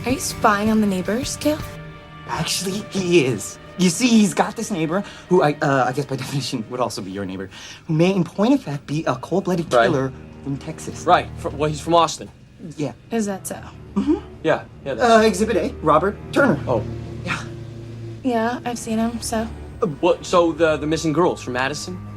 Are you spying on the neighbors, Gil? Actually, he is. You see, he's got this neighbor who I guess by definition would also be your neighbor, who may in point of fact be a cold-blooded killer from Texas. Right. Well, he's from Austin. Yeah. Is that so? Mm-hmm. Yeah. Exhibit A, Robert Turner. Oh. Yeah. Yeah, I've seen him, so. What? So the missing girls from Madison?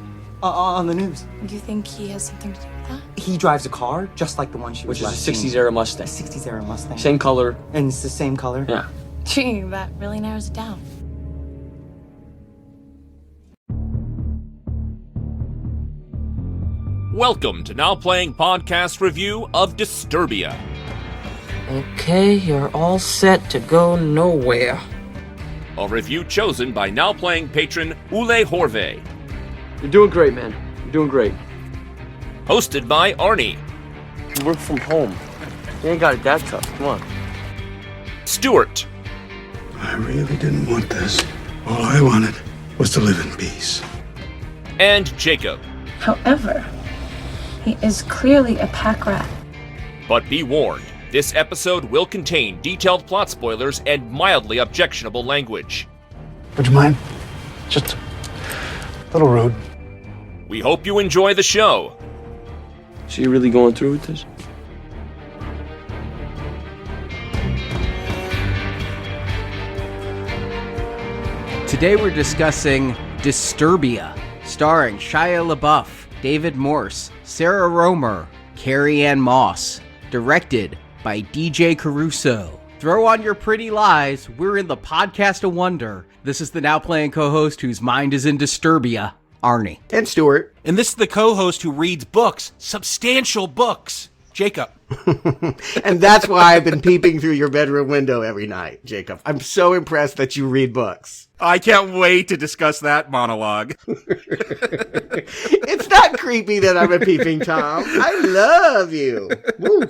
On the news. Do you think he has something to do with that? He drives a car just like the one she was Which is last a 60s seen. era Mustang. A 60s era Mustang. Same color. And it's the same color. Yeah. Gee, that really narrows it down. Welcome to Now Playing Podcast Review of Disturbia. Okay, you're all set to go nowhere. A review chosen by Now Playing patron Ule Horve. You're doing great, man. You're doing great. Hosted by Arnie. You work from home. You ain't got it that tough. Come on. Stuart. I really didn't want this. All I wanted was to live in peace. And Jacob. However, he is clearly a pack rat. But be warned, this episode will contain detailed plot spoilers and mildly objectionable language. Would you mind? Just a little rude. We hope you enjoy the show. So you really going through with this? Today we're discussing Disturbia, starring Shia LaBeouf, David Morse, Sarah Roemer, Carrie-Anne Moss, directed by DJ Caruso. Throw on your pretty lies, we're in the podcast of wonder. This is the Now Playing co-host whose mind is in Disturbia, Arnie. And Stuart. And this is the co-host who reads books, substantial books, Jacob. And that's why I've been peeping through your bedroom window every night, Jacob. I'm so impressed that you read books. I can't wait to discuss that monologue. It's not creepy that I'm a peeping Tom. I love you. Woo.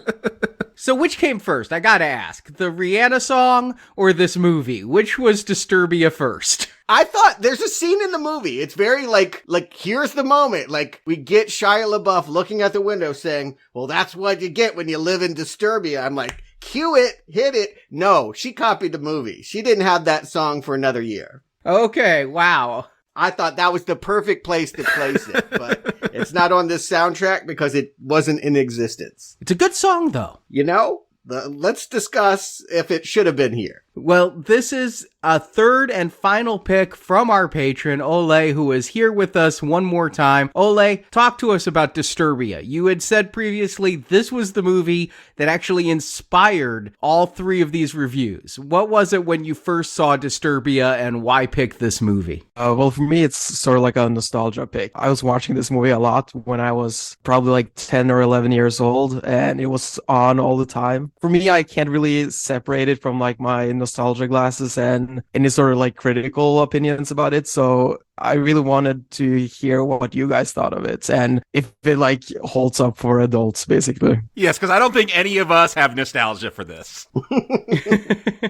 So which came first? I gotta ask. The Rihanna song or this movie? Which was Disturbia first? I thought there's a scene in the movie. It's very like here's the moment. Like we get Shia LaBeouf looking at the window saying, well, that's what you get when you live in Disturbia. I'm like, cue it, hit it. No, she copied the movie. She didn't have that song for another year. Okay, wow. I thought that was the perfect place to place it, but it's not on this soundtrack because it wasn't in existence. It's a good song, though. You know, let's discuss if it should have been here. Well, this is a third and final pick from our patron, Ole, who is here with us one more time. Ole, talk to us about Disturbia. You had said previously this was the movie that actually inspired all three of these reviews. What was it when you first saw Disturbia and why pick this movie? Well, for me, it's sort of like a nostalgia pick. I was watching this movie a lot when I was probably like 10 or 11 years old, and it was on all the time. For me, I can't really separate it from like my nostalgia glasses and any sort of like critical opinions about it. So I really wanted to hear what you guys thought of it and if it like holds up for adults, basically. Yes, because I don't think any of us have nostalgia for this.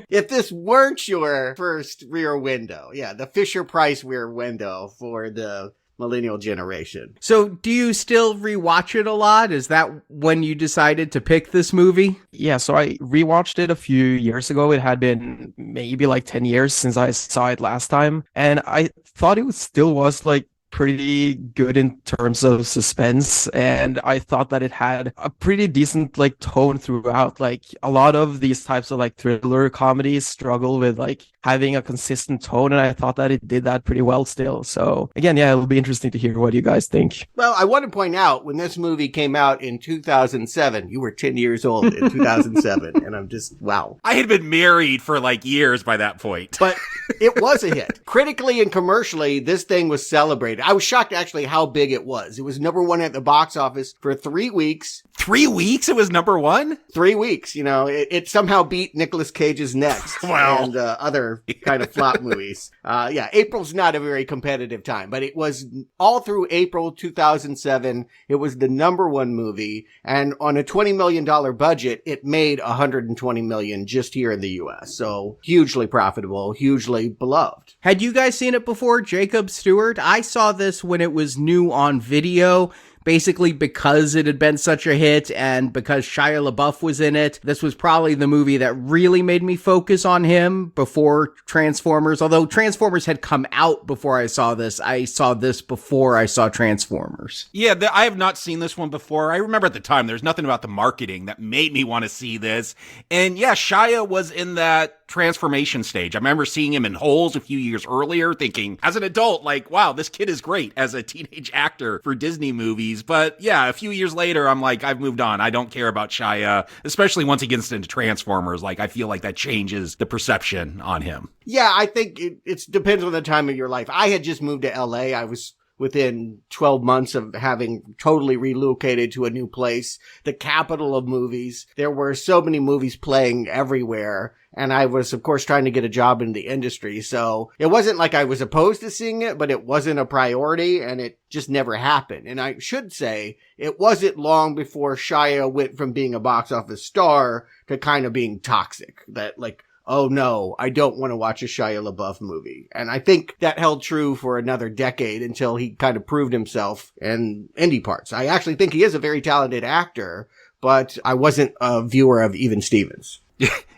If this weren't your first Rear Window, the Fisher-Price Rear Window for the millennial generation. So do you still rewatch it a lot? Is that when you decided to pick this movie? Yeah, so I rewatched it a few years ago. It had been maybe like 10 years since I saw it last time. And I thought it still was like pretty good in terms of suspense, and I thought that it had a pretty decent like tone throughout. Like a lot of these types of like thriller comedies struggle with like having a consistent tone, and I thought that it did that pretty well still. So again, it'll be interesting to hear what you guys think. Well, I want to point out when this movie came out in 2007, you were 10 years old in 2007, and I'm just, wow. I had been married for like years by that point. But it was a hit. Critically and commercially, this thing was celebrated. I was shocked actually how big it was. It was number one at the box office for 3 weeks. 3 weeks it was number one? 3 weeks, you know. It somehow beat Nicolas Cage's Next and other kind of flop movies. April's not a very competitive time, but it was all through April 2007. It was the number one movie, and on a $20 million budget, it made $120 million just here in the U.S. So hugely profitable, hugely beloved. Had you guys seen it before, Jacob, Stewart? I saw this when it was new on video, basically because it had been such a hit and because Shia LaBeouf was in it. This was probably the movie that really made me focus on him before Transformers. Although Transformers had come out before I saw this. I saw this before I saw Transformers. Yeah, I have not seen this one before. I remember at the time, there's nothing about the marketing that made me want to see this. And yeah, Shia was in that transformation stage. I remember seeing him in Holes a few years earlier, thinking, as an adult, like, wow, this kid is great as a teenage actor for Disney movies. But yeah, a few years later, I'm like, I've moved on. I don't care about Shia, especially once he gets into Transformers. Like, I feel like that changes the perception on him. Yeah, I think it depends on the time of your life. I had just moved to LA. I was within 12 months of having totally relocated to a new place, the capital of movies. There were so many movies playing everywhere. And I was, of course, trying to get a job in the industry. So it wasn't like I was opposed to seeing it, but it wasn't a priority and it just never happened. And I should say it wasn't long before Shia went from being a box office star to kind of being toxic. That like, oh no, I don't want to watch a Shia LaBeouf movie. And I think that held true for another decade until he kind of proved himself in indie parts. I actually think he is a very talented actor, but I wasn't a viewer of Even Stevens.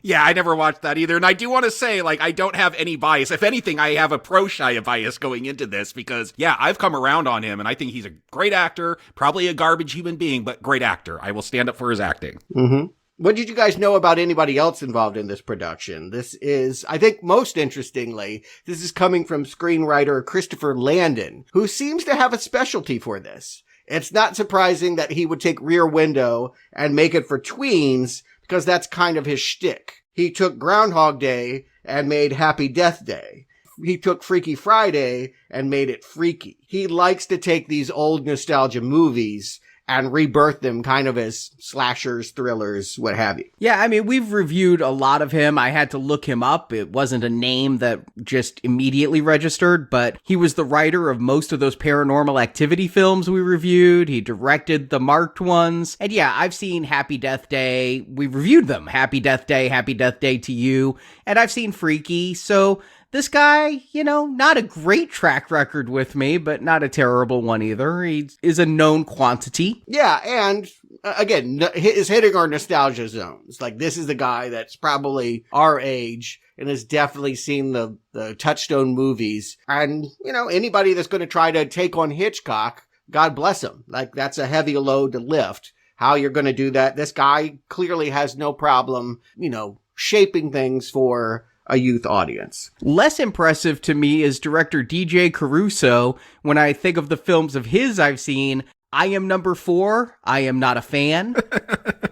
Yeah, I never watched that either. And I do want to say, like, I don't have any bias. If anything, I have a pro-Shia bias going into this because, yeah, I've come around on him and I think he's a great actor, probably a garbage human being, but great actor. I will stand up for his acting. Mm-hmm. What did you guys know about anybody else involved in this production? This is, I think most interestingly, this is coming from screenwriter Christopher Landon, who seems to have a specialty for this. It's not surprising that he would take Rear Window and make it for tweens because that's kind of his shtick. He took Groundhog Day and made Happy Death Day. He took Freaky Friday and made it freaky. He likes to take these old nostalgia movies and rebirth them kind of as slashers, thrillers, what have you. Yeah, I mean, we've reviewed a lot of him. I had to look him up. It wasn't a name that just immediately registered, but he was the writer of most of those Paranormal Activity films we reviewed. He directed the marked ones. And yeah, I've seen Happy Death Day. We reviewed them. Happy Death Day to You. And I've seen Freaky. So this guy, you know, not a great track record with me, but not a terrible one either. He is a known quantity. Yeah, and again, is hitting our nostalgia zones. Like, this is the guy that's probably our age and has definitely seen the Touchstone movies. And, you know, anybody that's going to try to take on Hitchcock, God bless him. Like, that's a heavy load to lift. How you're going to do that? This guy clearly has no problem, you know, shaping things for a youth audience. Less impressive to me is director DJ Caruso. When I think of the films of his I've seen, I Am Number 4, I am not a fan.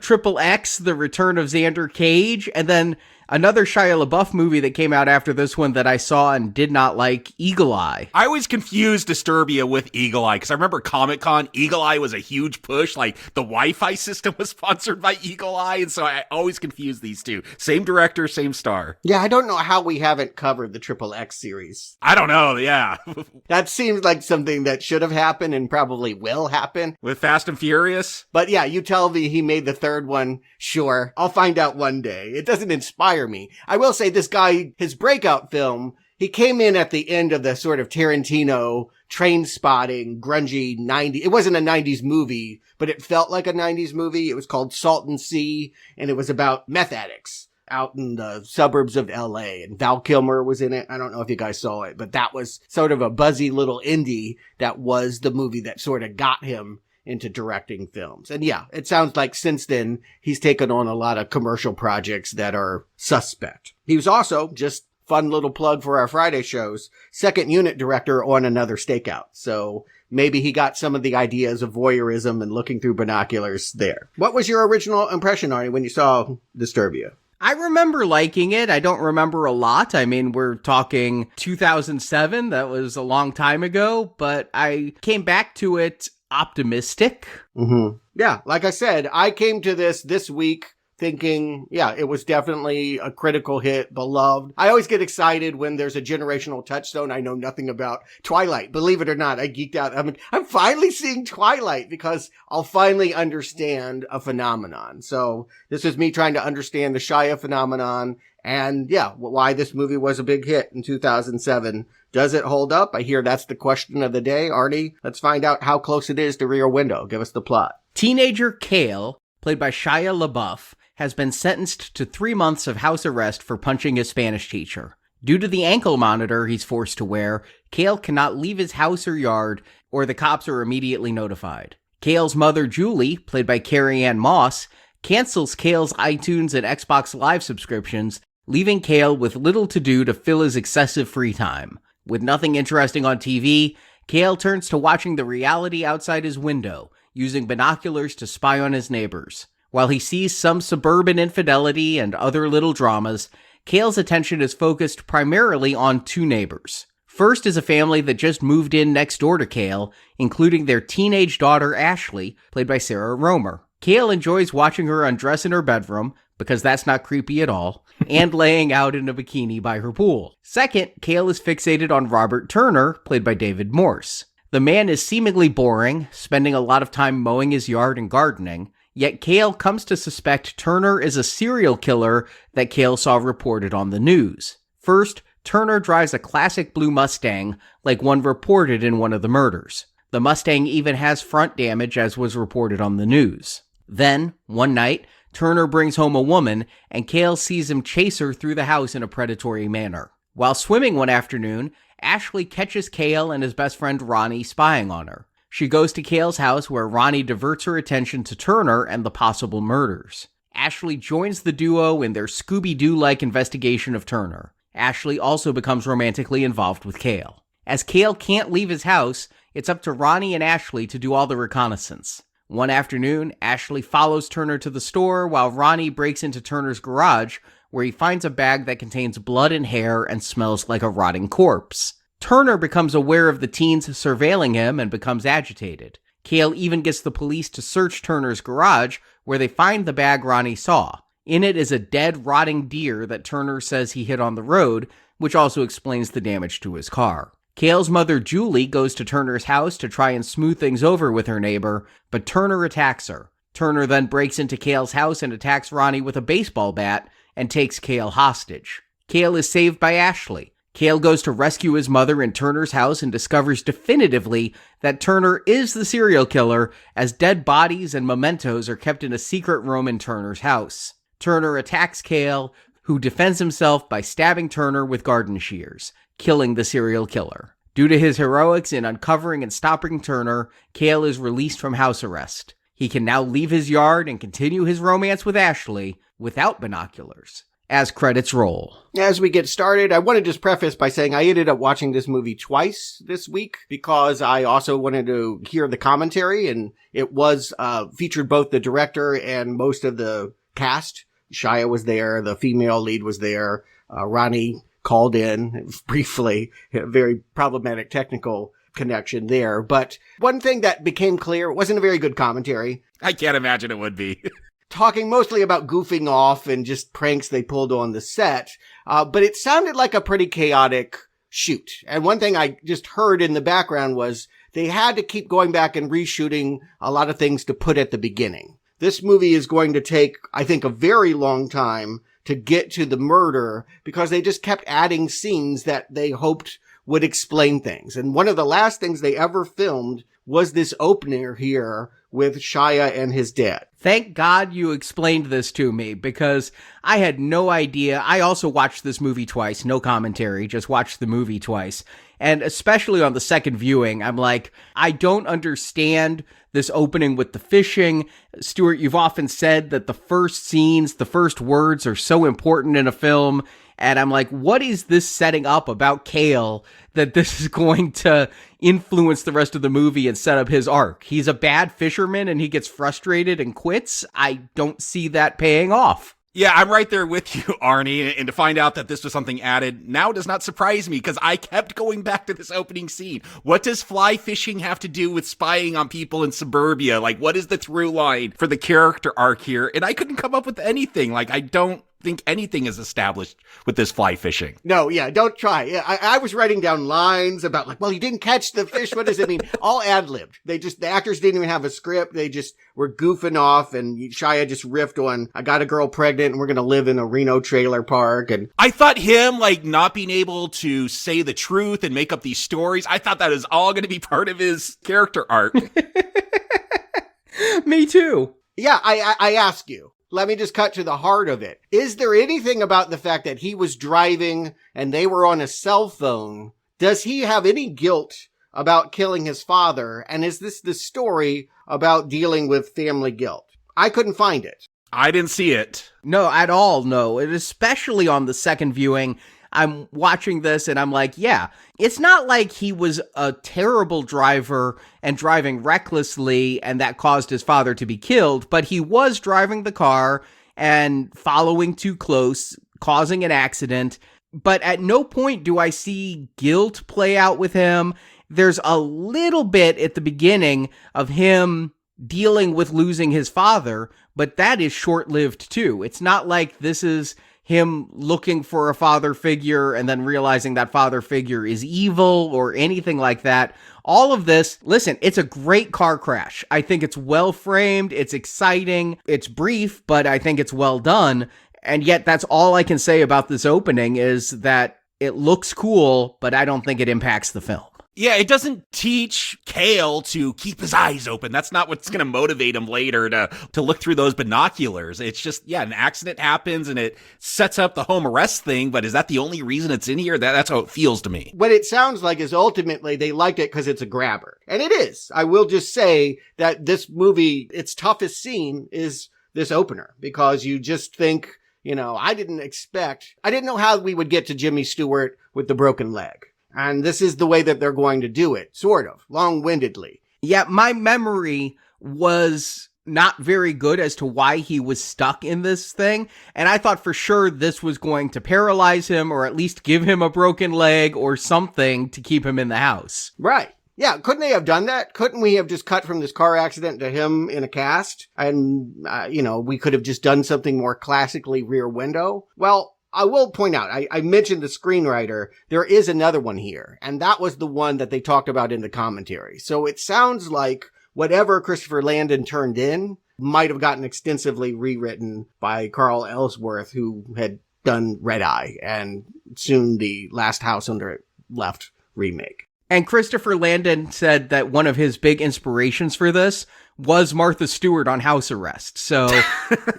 Triple X, The Return of Xander Cage, and then another Shia LaBeouf movie that came out after this one that I saw and did not like, Eagle Eye. I always confused Disturbia with Eagle Eye because I remember Comic-Con, Eagle Eye was a huge push. Like, the Wi-Fi system was sponsored by Eagle Eye, and so I always confused these two. Same director, same star. Yeah, I don't know how we haven't covered the Triple X series. I don't know, yeah. That seems like something that should have happened and probably will happen. With Fast and Furious? But yeah, you tell me he made the third one, sure. I'll find out one day. It doesn't inspire me. I will say this guy, his breakout film, he came in at the end of the sort of Tarantino, train-spotting, grungy 90s. It wasn't a 90s movie, but it felt like a 90s movie. It was called Salt and Sea, and it was about meth addicts out in the suburbs of LA, and Val Kilmer was in it. I don't know if you guys saw it, but that was sort of a buzzy little indie that was the movie that sort of got him into directing films. And yeah, it sounds like since then, he's taken on a lot of commercial projects that are suspect. He was also, just fun little plug for our Friday shows, second unit director on Another Stakeout. So maybe he got some of the ideas of voyeurism and looking through binoculars there. What was your original impression, Arnie, when you saw Disturbia? I remember liking it. I don't remember a lot. I mean, we're talking 2007. That was a long time ago, but I came back to it optimistic. Mm-hmm. Yeah, like I said, I came to this week thinking, yeah, it was definitely a critical hit, beloved. I always get excited when there's a generational touchstone. I know nothing about Twilight. Believe it or not, I geeked out. I'm finally seeing Twilight because I'll finally understand a phenomenon. So this is me trying to understand the Shia phenomenon and, yeah, why this movie was a big hit in 2007. Does it hold up? I hear that's the question of the day. Artie, let's find out how close it is to Rear Window. Give us the plot. Teenager Cale, played by Shia LaBeouf, has been sentenced to 3 months of house arrest for punching his Spanish teacher. Due to the ankle monitor he's forced to wear, Cale cannot leave his house or yard, or the cops are immediately notified. Cale's mother, Julie, played by Carrie-Anne Moss, cancels Cale's iTunes and Xbox Live subscriptions, leaving Cale with little to do to fill his excessive free time. With nothing interesting on TV, Cale turns to watching the reality outside his window, using binoculars to spy on his neighbors. While he sees some suburban infidelity and other little dramas, Cale's attention is focused primarily on 2 neighbors. First is a family that just moved in next door to Cale, including their teenage daughter Ashley, played by Sarah Roemer. Cale enjoys watching her undress in her bedroom, because that's not creepy at all, and laying out in a bikini by her pool. Second, Cale is fixated on Robert Turner, played by David Morse. The man is seemingly boring, spending a lot of time mowing his yard and gardening, yet Cale comes to suspect Turner is a serial killer that Cale saw reported on the news. First, Turner drives a classic blue Mustang, like one reported in one of the murders. The Mustang even has front damage, as was reported on the news. Then, one night, Turner brings home a woman, and Cale sees him chase her through the house in a predatory manner. While swimming one afternoon, Ashley catches Cale and his best friend Ronnie spying on her. She goes to Cale's house where Ronnie diverts her attention to Turner and the possible murders. Ashley joins the duo in their Scooby-Doo-like investigation of Turner. Ashley also becomes romantically involved with Cale. As Cale can't leave his house, it's up to Ronnie and Ashley to do all the reconnaissance. One afternoon, Ashley follows Turner to the store while Ronnie breaks into Turner's garage, where he finds a bag that contains blood and hair and smells like a rotting corpse. Turner becomes aware of the teens surveilling him and becomes agitated. Cale even gets the police to search Turner's garage, where they find the bag Ronnie saw. In it is a dead, rotting deer that Turner says he hit on the road, which also explains the damage to his car. Cale's mother, Julie, goes to Turner's house to try and smooth things over with her neighbor, but Turner attacks her. Turner then breaks into Cale's house and attacks Ronnie with a baseball bat and takes Cale hostage. Cale is saved by Ashley. Cale goes to rescue his mother in Turner's house and discovers definitively that Turner is the serial killer, as dead bodies and mementos are kept in a secret room in Turner's house. Turner attacks Cale, who defends himself by stabbing Turner with garden shears, killing the serial killer. Due to his heroics in uncovering and stopping Turner, Cale is released from house arrest. He can now leave his yard and continue his romance with Ashley without binoculars. As credits roll. As we get started, I want to just preface by saying I ended up watching this movie twice this week because I also wanted to hear the commentary, and it was featured both the director and most of the cast. Shia was there, the female lead was there, Ronnie called in briefly, a very problematic technical connection there. But one thing that became clear, it wasn't a very good commentary. I can't imagine it would be. Talking mostly about goofing off and just pranks they pulled on the set. But it sounded like a pretty chaotic shoot. And one thing I just heard in the background was they had to keep going back and reshooting a lot of things to put at the beginning. This movie is going to take, I think, a very long time to get to the murder because they just kept adding scenes that they hoped would explain things. And one of the last things they ever filmed was this opener here with Shia and his dad. Thank God you explained this to me, because I had no idea. I also watched this movie twice, no commentary, just watched the movie twice. And especially on the second viewing, I'm like, I don't understand this opening with the fishing. Stuart, you've often said that the first scenes, the first words are so important in a film. And I'm like, what is this setting up about Cale that this is going to influence the rest of the movie and set up his arc? He's a bad fisherman and he gets frustrated and quits. I don't see that paying off. Yeah, I'm right there with you, Arnie, and to find out that this was something added now does not surprise me, because I kept going back to this opening scene. What does fly fishing have to do with spying on people in suburbia? Like, what is the through line for the character arc here? And I couldn't come up with anything. Like, I don't think anything is established with this fly fishing. No, yeah, don't try. Yeah, I was writing down lines about like, well, you didn't catch the fish. What does it mean? All ad-libbed. The actors didn't even have a script. They just were goofing off, and Shia just riffed on, I got a girl pregnant and we're going to live in a Reno trailer park. And I thought him, like, not being able to say the truth and make up these stories, I thought that was all going to be part of his character arc. Me too. Yeah, I ask you. Let me just cut to the heart of it. Is there anything about the fact that he was driving and they were on a cell phone? Does he have any guilt about killing his father? And is this the story about dealing with family guilt? I couldn't find it. I didn't see it. No, at all, no. And especially on the second viewing, I'm watching this and I'm like, yeah, it's not like he was a terrible driver and driving recklessly and that caused his father to be killed, but he was driving the car and following too close, causing an accident. But at no point do I see guilt play out with him. There's a little bit at the beginning of him dealing with losing his father, but that is short-lived too. It's not like this is him looking for a father figure and then realizing that father figure is evil or anything like that. All of this, listen, it's a great car crash. I think it's well framed, it's exciting, it's brief, but I think it's well done. And yet that's all I can say about this opening is that it looks cool, but I don't think it impacts the film. Yeah, it doesn't teach Cale to keep his eyes open. That's not what's going to motivate him later to look through those binoculars. It's just, yeah, an accident happens and it sets up the home arrest thing, but is that the only reason it's in here? That's how it feels to me. What it sounds like is ultimately they liked it because it's a grabber. And it is. I will just say that this movie, its toughest scene is this opener, because you just think, you know, I didn't know how we would get to Jimmy Stewart with the broken leg. And this is the way that they're going to do it, sort of, long-windedly. Yeah, my memory was not very good as to why he was stuck in this thing. And I thought for sure this was going to paralyze him or at least give him a broken leg or something to keep him in the house. Right. Yeah, couldn't they have done that? Couldn't we have just cut from this car accident to him in a cast? And, we could have just done something more classically Rear Window? Well, I will point out, I mentioned the screenwriter. There is another one here, and that was the one that they talked about in the commentary. So it sounds like whatever Christopher Landon turned in might have gotten extensively rewritten by Carl Ellsworth, who had done Red Eye and soon the Last House on the Left remake. And Christopher Landon said that one of his big inspirations for this was Martha Stewart on House Arrest. So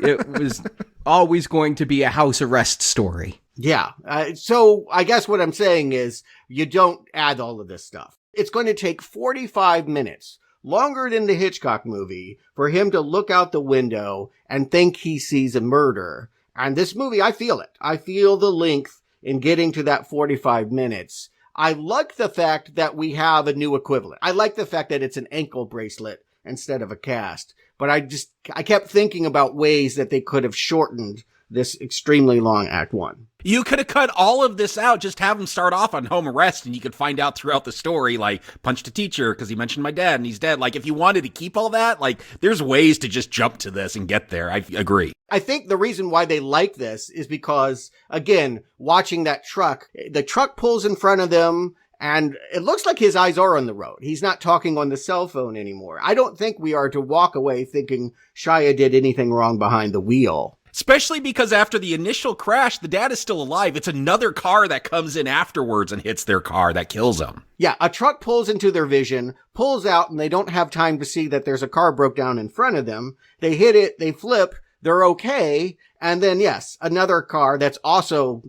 it was always going to be a house arrest story. Yeah. So I guess what I'm saying is you don't add all of this stuff. It's going to take 45 minutes, longer than the Hitchcock movie, for him to look out the window and think he sees a murder. And this movie, I feel it. I feel the length in getting to that 45 minutes. I like the fact that we have a new equivalent. I like the fact that it's an ankle bracelet instead of a cast. But I kept thinking about ways that they could have shortened this extremely long Act 1. You could have cut all of this out, just have him start off on home arrest, and you could find out throughout the story, like, punched a teacher because he mentioned my dad and he's dead. Like, if you wanted to keep all that, like, there's ways to just jump to this and get there. I agree. I think the reason why they like this is because, again, watching that truck, the truck pulls in front of them, and it looks like his eyes are on the road. He's not talking on the cell phone anymore. I don't think we are to walk away thinking Shia did anything wrong behind the wheel. Especially because after the initial crash, the dad is still alive. It's another car that comes in afterwards and hits their car that kills them. Yeah, a truck pulls into their vision, pulls out, and they don't have time to see that there's a car broke down in front of them. They hit it, they flip, they're okay. And then, yes, another car that's also,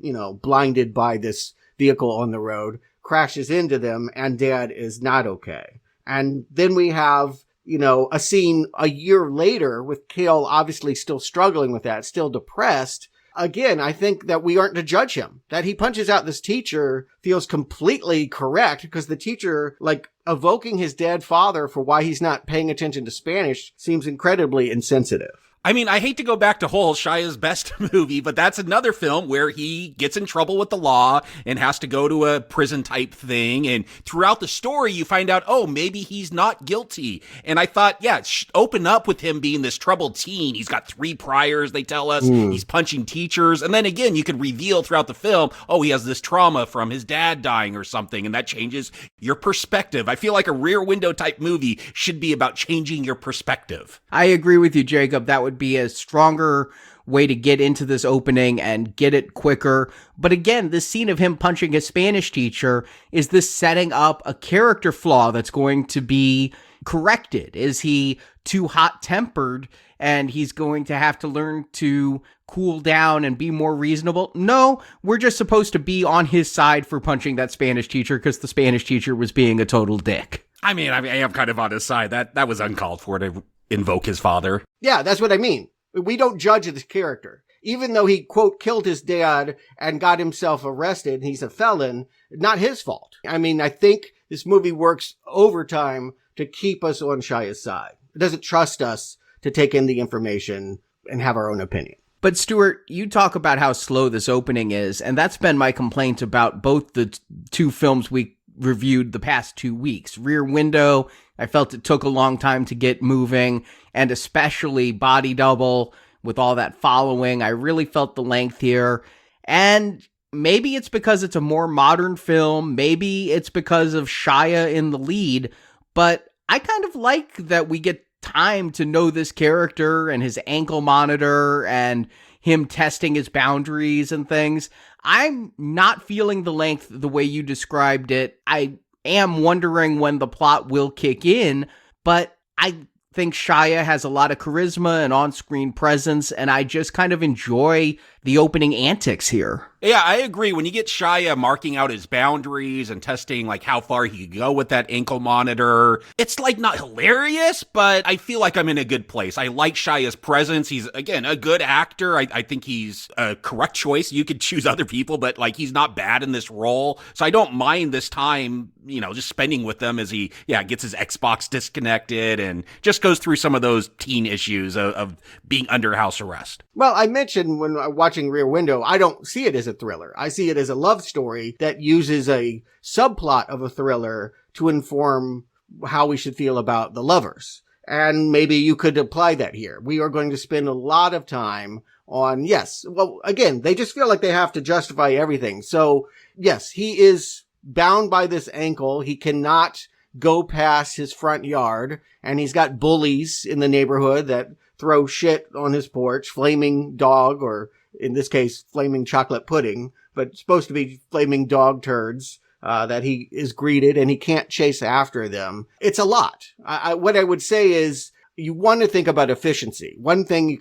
blinded by this vehicle on the road crashes into them, and dad is not okay. And then we have, a scene a year later with Cale obviously still struggling with that, still depressed. Again, I think that we aren't to judge him. That he punches out this teacher feels completely correct because the teacher, evoking his dead father for why he's not paying attention to Spanish seems incredibly insensitive. I mean, I hate to go back to Holes, Shia's best movie, but that's another film where he gets in trouble with the law and has to go to a prison type thing. And throughout the story, you find out, oh, maybe he's not guilty. And I thought, yeah, open up with him being this troubled teen. He's got 3 priors, they tell us. He's punching teachers. And then again, you could reveal throughout the film, oh, he has this trauma from his dad dying or something. And that changes your perspective. I feel like a Rear Window type movie should be about changing your perspective. I agree with you, Jacob. That would be a stronger way to get into this opening and get it quicker. But again, this scene of him punching his Spanish teacher is this setting up a character flaw that's going to be corrected. Is he too hot-tempered and he's going to have to learn to cool down and be more reasonable? No, we're just supposed to be on his side for punching that Spanish teacher because the Spanish teacher was being a total dick. I mean, I am kind of on his side. That was uncalled for to invoke his father. Yeah, that's what I mean. We don't judge this character. Even though he, quote, killed his dad and got himself arrested, and he's a felon, not his fault. I mean, I think this movie works overtime to keep us on Shia's side. It doesn't trust us to take in the information and have our own opinion. But Stuart, you talk about how slow this opening is, and that's been my complaint about both the 2 films we reviewed the past 2 weeks. Rear Window, I felt it took a long time to get moving, and especially Body Double with all that following. I really felt the length here. And maybe it's because it's a more modern film. Maybe it's because of Shia in the lead. But I kind of like that we get time to know this character and his ankle monitor and him testing his boundaries and things. I'm not feeling the length the way you described it. I am wondering when the plot will kick in, but I think Shia has a lot of charisma and on-screen presence, and I just kind of enjoy the opening antics here. Yeah, I agree. When you get Shia marking out his boundaries and testing like how far he could go with that ankle monitor, it's like not hilarious, but I feel like I'm in a good place. I like Shia's presence. He's, again, a good actor. I think he's a correct choice. You could choose other people, but like he's not bad in this role. So I don't mind this time, just spending with them as he, gets his Xbox disconnected and just goes through some of those teen issues of being under house arrest. Well, I mentioned when watching Rear Window, I don't see it as a thriller. I see it as a love story that uses a subplot of a thriller to inform how we should feel about the lovers. And maybe you could apply that here. We are going to spend a lot of time on, again, they just feel like they have to justify everything. So, yes, he is bound by this ankle. He cannot go past his front yard, and he's got bullies in the neighborhood that throw shit on his porch, flaming dog, or in this case, flaming chocolate pudding, but it's supposed to be flaming dog turds that he is greeted, and he can't chase after them. It's a lot. What I would say is you want to think about efficiency. One thing you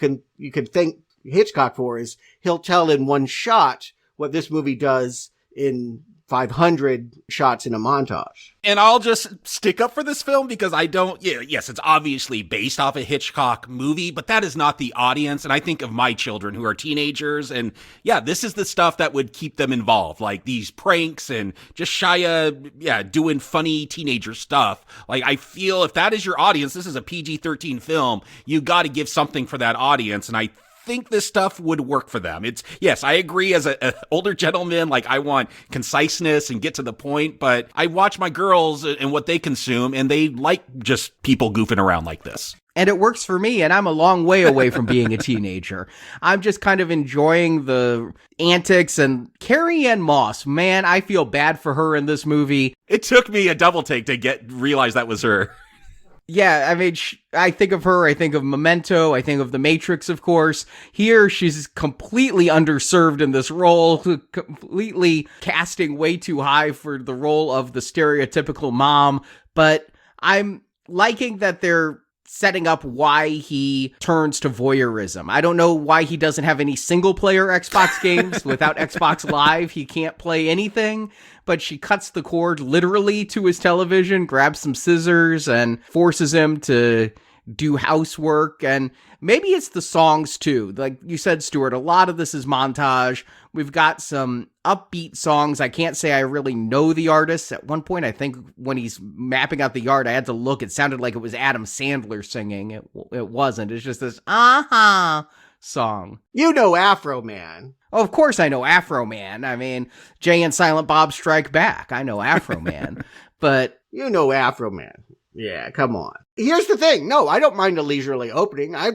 can thank Hitchcock for is he'll tell in one shot what this movie does in 500 shots in a montage. And I'll just stick up for this film because yes, it's obviously based off a Hitchcock movie, but that is not the audience. And I think of my children who are teenagers, and this is the stuff that would keep them involved, like these pranks and just Shia, doing funny teenager stuff. Like, I feel if that is your audience, this is a PG-13 film, you got to give something for that audience. And I think this stuff would work for them. I agree as an older gentleman, like I want conciseness and get to the point, but I watch my girls and what they consume, and they like just people goofing around like this. And it works for me, and I'm a long way away from being a teenager. I'm just kind of enjoying the antics. And Carrie-Anne Moss, man, I feel bad for her in this movie. It took me a double take to realize that was her. Yeah, I mean, I think of her, I think of Memento, I think of The Matrix, of course. Here, she's completely underserved in this role, completely casting way too high for the role of the stereotypical mom. But I'm liking that they're setting up why he turns to voyeurism. I don't know why he doesn't have any single-player Xbox games. Without Xbox Live, he can't play anything. But she cuts the cord literally to his television, grabs some scissors, and forces him to do housework, and maybe it's the songs too. Like you said, Stuart, a lot of this is montage. We've got some upbeat songs. I can't say I really know the artists. At one point, I think when he's mapping out the yard, I had to look. It sounded like it was Adam Sandler singing. It wasn't. It's just this song. You know Afro Man. Oh, of course I know Afro Man. I mean, Jay and Silent Bob Strike Back. I know Afro Man. But you know Afro Man. Yeah, come on. Here's the thing. No, I don't mind a leisurely opening. I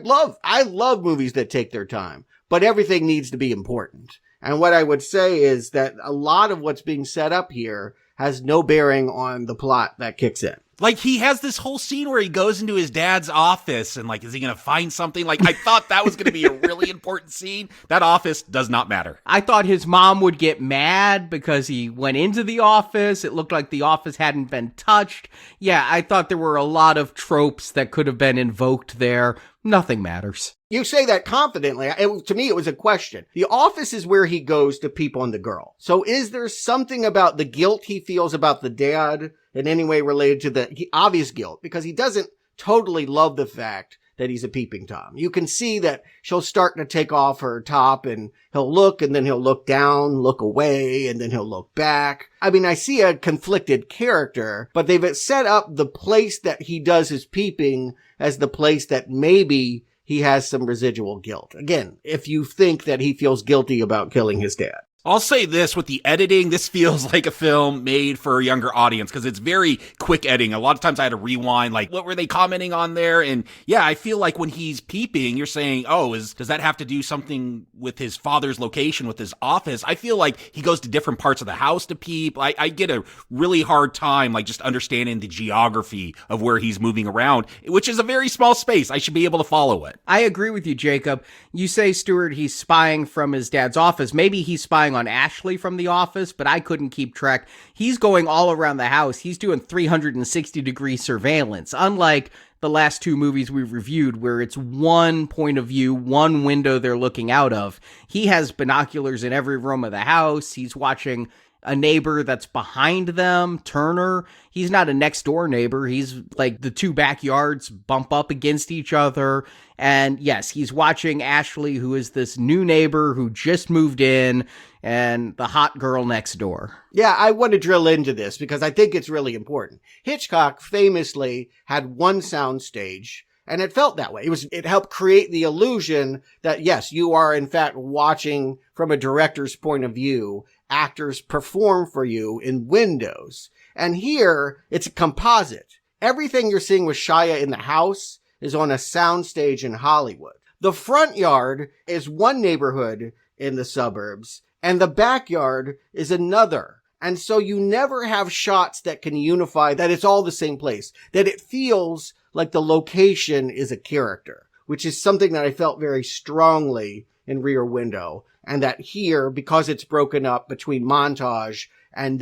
love movies that take their time, but everything needs to be important. And what I would say is that a lot of what's being set up here has no bearing on the plot that kicks in. Like, he has this whole scene where he goes into his dad's office and, like, is he going to find something? Like, I thought that was going to be a really important scene. That office does not matter. I thought his mom would get mad because he went into the office. It looked like the office hadn't been touched. Yeah, I thought there were a lot of tropes that could have been invoked there. Nothing matters. You say that confidently. To me, it was a question. The office is where he goes to peep on the girl. So is there something about the guilt he feels about the dad in any way related to the obvious guilt? Because he doesn't totally love the fact that he's a peeping Tom. You can see that she'll start to take off her top and he'll look and then he'll look down, look away, and then he'll look back. I mean, I see a conflicted character, but they've set up the place that he does his peeping as the place that maybe he has some residual guilt. Again, if you think that he feels guilty about killing his dad. I'll say this, with the editing, this feels like a film made for a younger audience because it's very quick editing. A lot of times I had to rewind, like, what were they commenting on there? And yeah, I feel like when he's peeping, you're saying, oh, does that have to do something with his father's location, with his office? I feel like he goes to different parts of the house to peep. I get a really hard time, like, just understanding the geography of where he's moving around, which is a very small space. I should be able to follow it. I agree with you, Jacob. You say, Stuart, he's spying from his dad's office. Maybe he's spying on Ashley from the office, but I couldn't keep track. He's going all around the house. He's doing 360-degree surveillance, unlike the last two movies we reviewed where it's one point of view, one window they're looking out of. He has binoculars in every room of the house. He's watching a neighbor that's behind them, Turner. He's not a next door neighbor. He's like the two backyards bump up against each other. And yes, he's watching Ashley, who is this new neighbor who just moved in, and the hot girl next door. Yeah, I want to drill into this because I think it's really important. Hitchcock famously had one sound stage, and it felt that way. It helped create the illusion that, yes, you are in fact watching from a director's point of view. Actors perform for you in windows. And here, it's a composite. Everything you're seeing with Shia in the house is on a soundstage in Hollywood. The front yard is one neighborhood in the suburbs, and the backyard is another. And so you never have shots that can unify, that it's all the same place, that it feels like the location is a character, which is something that I felt very strongly in Rear Window. And that here, because it's broken up between montage and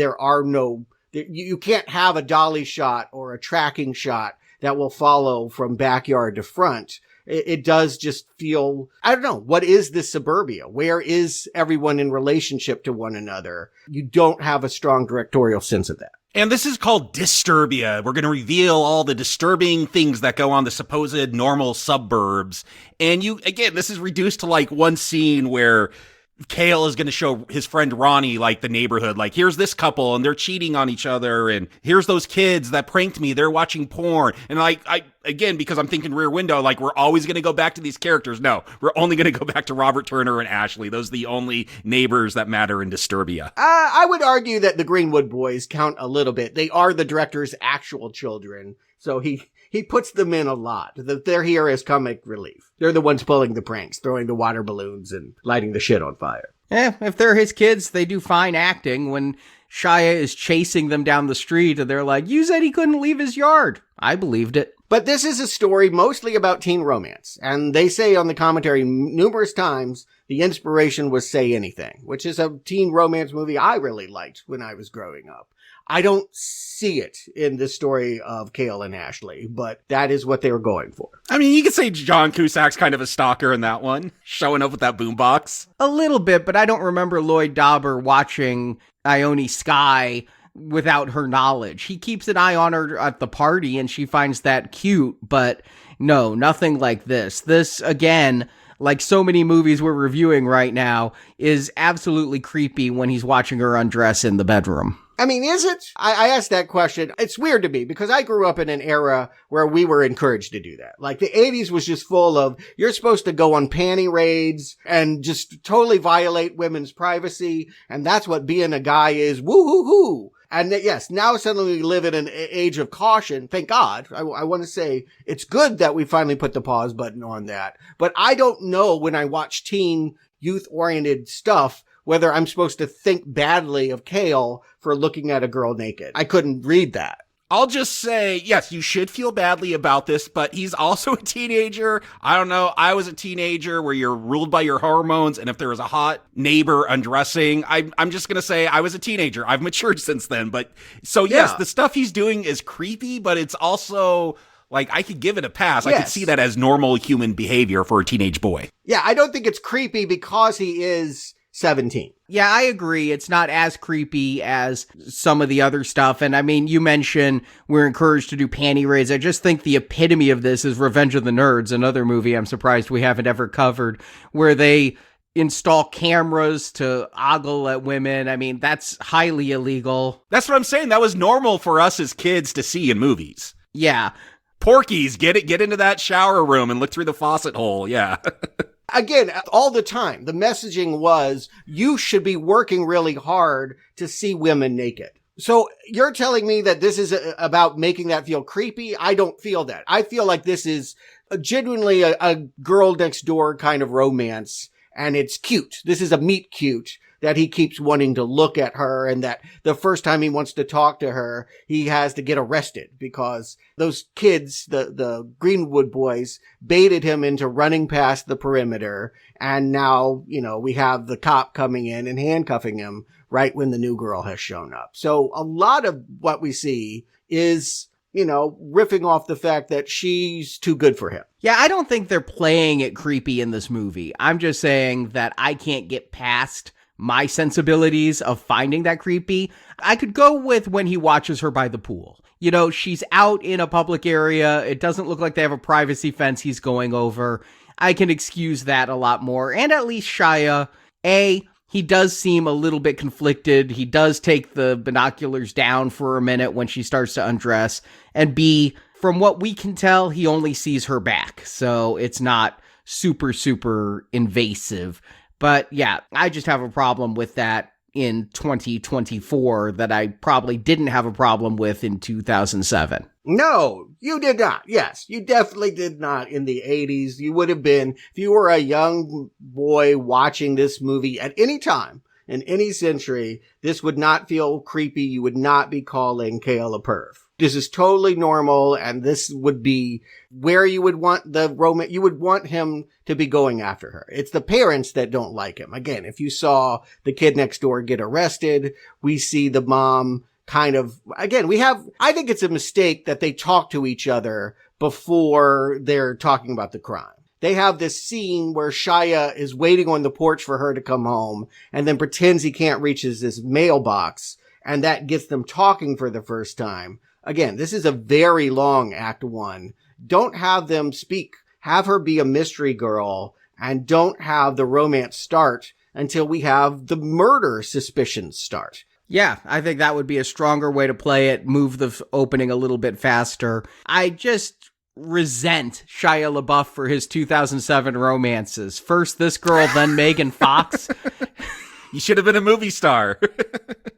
you can't have a dolly shot or a tracking shot that will follow from backyard to front. It does just feel, I don't know, what is this suburbia? Where is everyone in relationship to one another? You don't have a strong directorial sense of that. And this is called Disturbia. We're going to reveal all the disturbing things that go on the supposed normal suburbs. And this is reduced to like one scene where Cale is going to show his friend Ronnie, like, the neighborhood. Like, here's this couple and they're cheating on each other. And here's those kids that pranked me. They're watching porn. And like, because I'm thinking Rear Window, like, we're always going to go back to these characters. No, we're only going to go back to Robert Turner and Ashley. Those are the only neighbors that matter in Disturbia. I would argue that the Greenwood boys count a little bit. They are the director's actual children. So he puts them in a lot. They're here as comic relief. They're the ones pulling the pranks, throwing the water balloons and lighting the shit on fire. If they're his kids, they do fine acting. When Shia is chasing them down the street and they're like, you said he couldn't leave his yard. I believed it. But this is a story mostly about teen romance. And they say on the commentary numerous times the inspiration was Say Anything, which is a teen romance movie I really liked when I was growing up. I don't see it in the story of Cale and Ashley, but that is what they were going for. I mean, you could say John Cusack's kind of a stalker in that one, showing up with that boombox. A little bit, but I don't remember Lloyd Dobber watching Ione Skye without her knowledge. He keeps an eye on her at the party and she finds that cute, but No, nothing like this. This, again, like so many movies we're reviewing right now, is absolutely creepy when he's watching her undress in the bedroom. I mean, is it? I asked that question. It's weird to me because I grew up in an era where we were encouraged to do that. Like the 80s was just full of, you're supposed to go on panty raids and just totally violate women's privacy. And that's what being a guy is. Woo hoo hoo. And yes, now suddenly we live in an age of caution. Thank God. I want to say it's good that we finally put the pause button on that. But I don't know when I watch teen youth-oriented stuff whether I'm supposed to think badly of Cale for looking at a girl naked. I couldn't read that. I'll just say, yes, you should feel badly about this, but he's also a teenager. I don't know. I was a teenager where you're ruled by your hormones, and if there was a hot neighbor undressing, I'm just going to say I was a teenager. I've matured since then. But so, yes, the stuff he's doing is creepy, but it's also like I could give it a pass. Yes. I could see that as normal human behavior for a teenage boy. Yeah, I don't think it's creepy because he is 17. Yeah, I agree. It's not as creepy as some of the other stuff. And I mean, you mentioned we're encouraged to do panty raids. I just think the epitome of this is Revenge of the Nerds, another movie I'm surprised we haven't ever covered, where they install cameras to ogle at women. I mean, that's highly illegal. That's what I'm saying. That was normal for us as kids to see in movies. Yeah. Porky's, get into that shower room and look through the faucet hole. Yeah. Again, all the time, the messaging was, you should be working really hard to see women naked. So you're telling me that this is about making that feel creepy? I don't feel that. I feel like this is genuinely a girl next door kind of romance, and it's cute. This is a meet cute that he keeps wanting to look at her, and that the first time he wants to talk to her, he has to get arrested because those kids, the Greenwood boys, baited him into running past the perimeter. And now, we have the cop coming in and handcuffing him right when the new girl has shown up. So a lot of what we see is, riffing off the fact that she's too good for him. Yeah, I don't think they're playing it creepy in this movie. I'm just saying that I can't get past my sensibilities of finding that creepy. I could go with when he watches her by the pool. She's out in a public area. It doesn't look like they have a privacy fence he's going over. I can excuse that a lot more. And at least Shia, he does seem a little bit conflicted. He does take the binoculars down for a minute when she starts to undress. And B, from what we can tell, he only sees her back. So it's not super, super invasive. But yeah, I just have a problem with that in 2024 that I probably didn't have a problem with in 2007. No, you did not. Yes, you definitely did not in the 80s. You would have been, if you were a young boy watching this movie at any time in any century, this would not feel creepy. You would not be calling Cale a perv. This is totally normal, and this would be where you would want the romance. You would want him to be going after her. It's the parents that don't like him. Again, if you saw the kid next door get arrested, we see the mom kind of, again, I think it's a mistake that they talk to each other before they're talking about the crime. They have this scene where Shia is waiting on the porch for her to come home and then pretends he can't reach his mailbox, and that gets them talking for the first time. Again, this is a very long act one. Don't have them speak. Have her be a mystery girl, and don't have the romance start until we have the murder suspicions start. Yeah, I think that would be a stronger way to play it. Move the opening a little bit faster. I just resent Shia LaBeouf for his 2007 romances. First this girl, then Megan Fox. You should have been a movie star.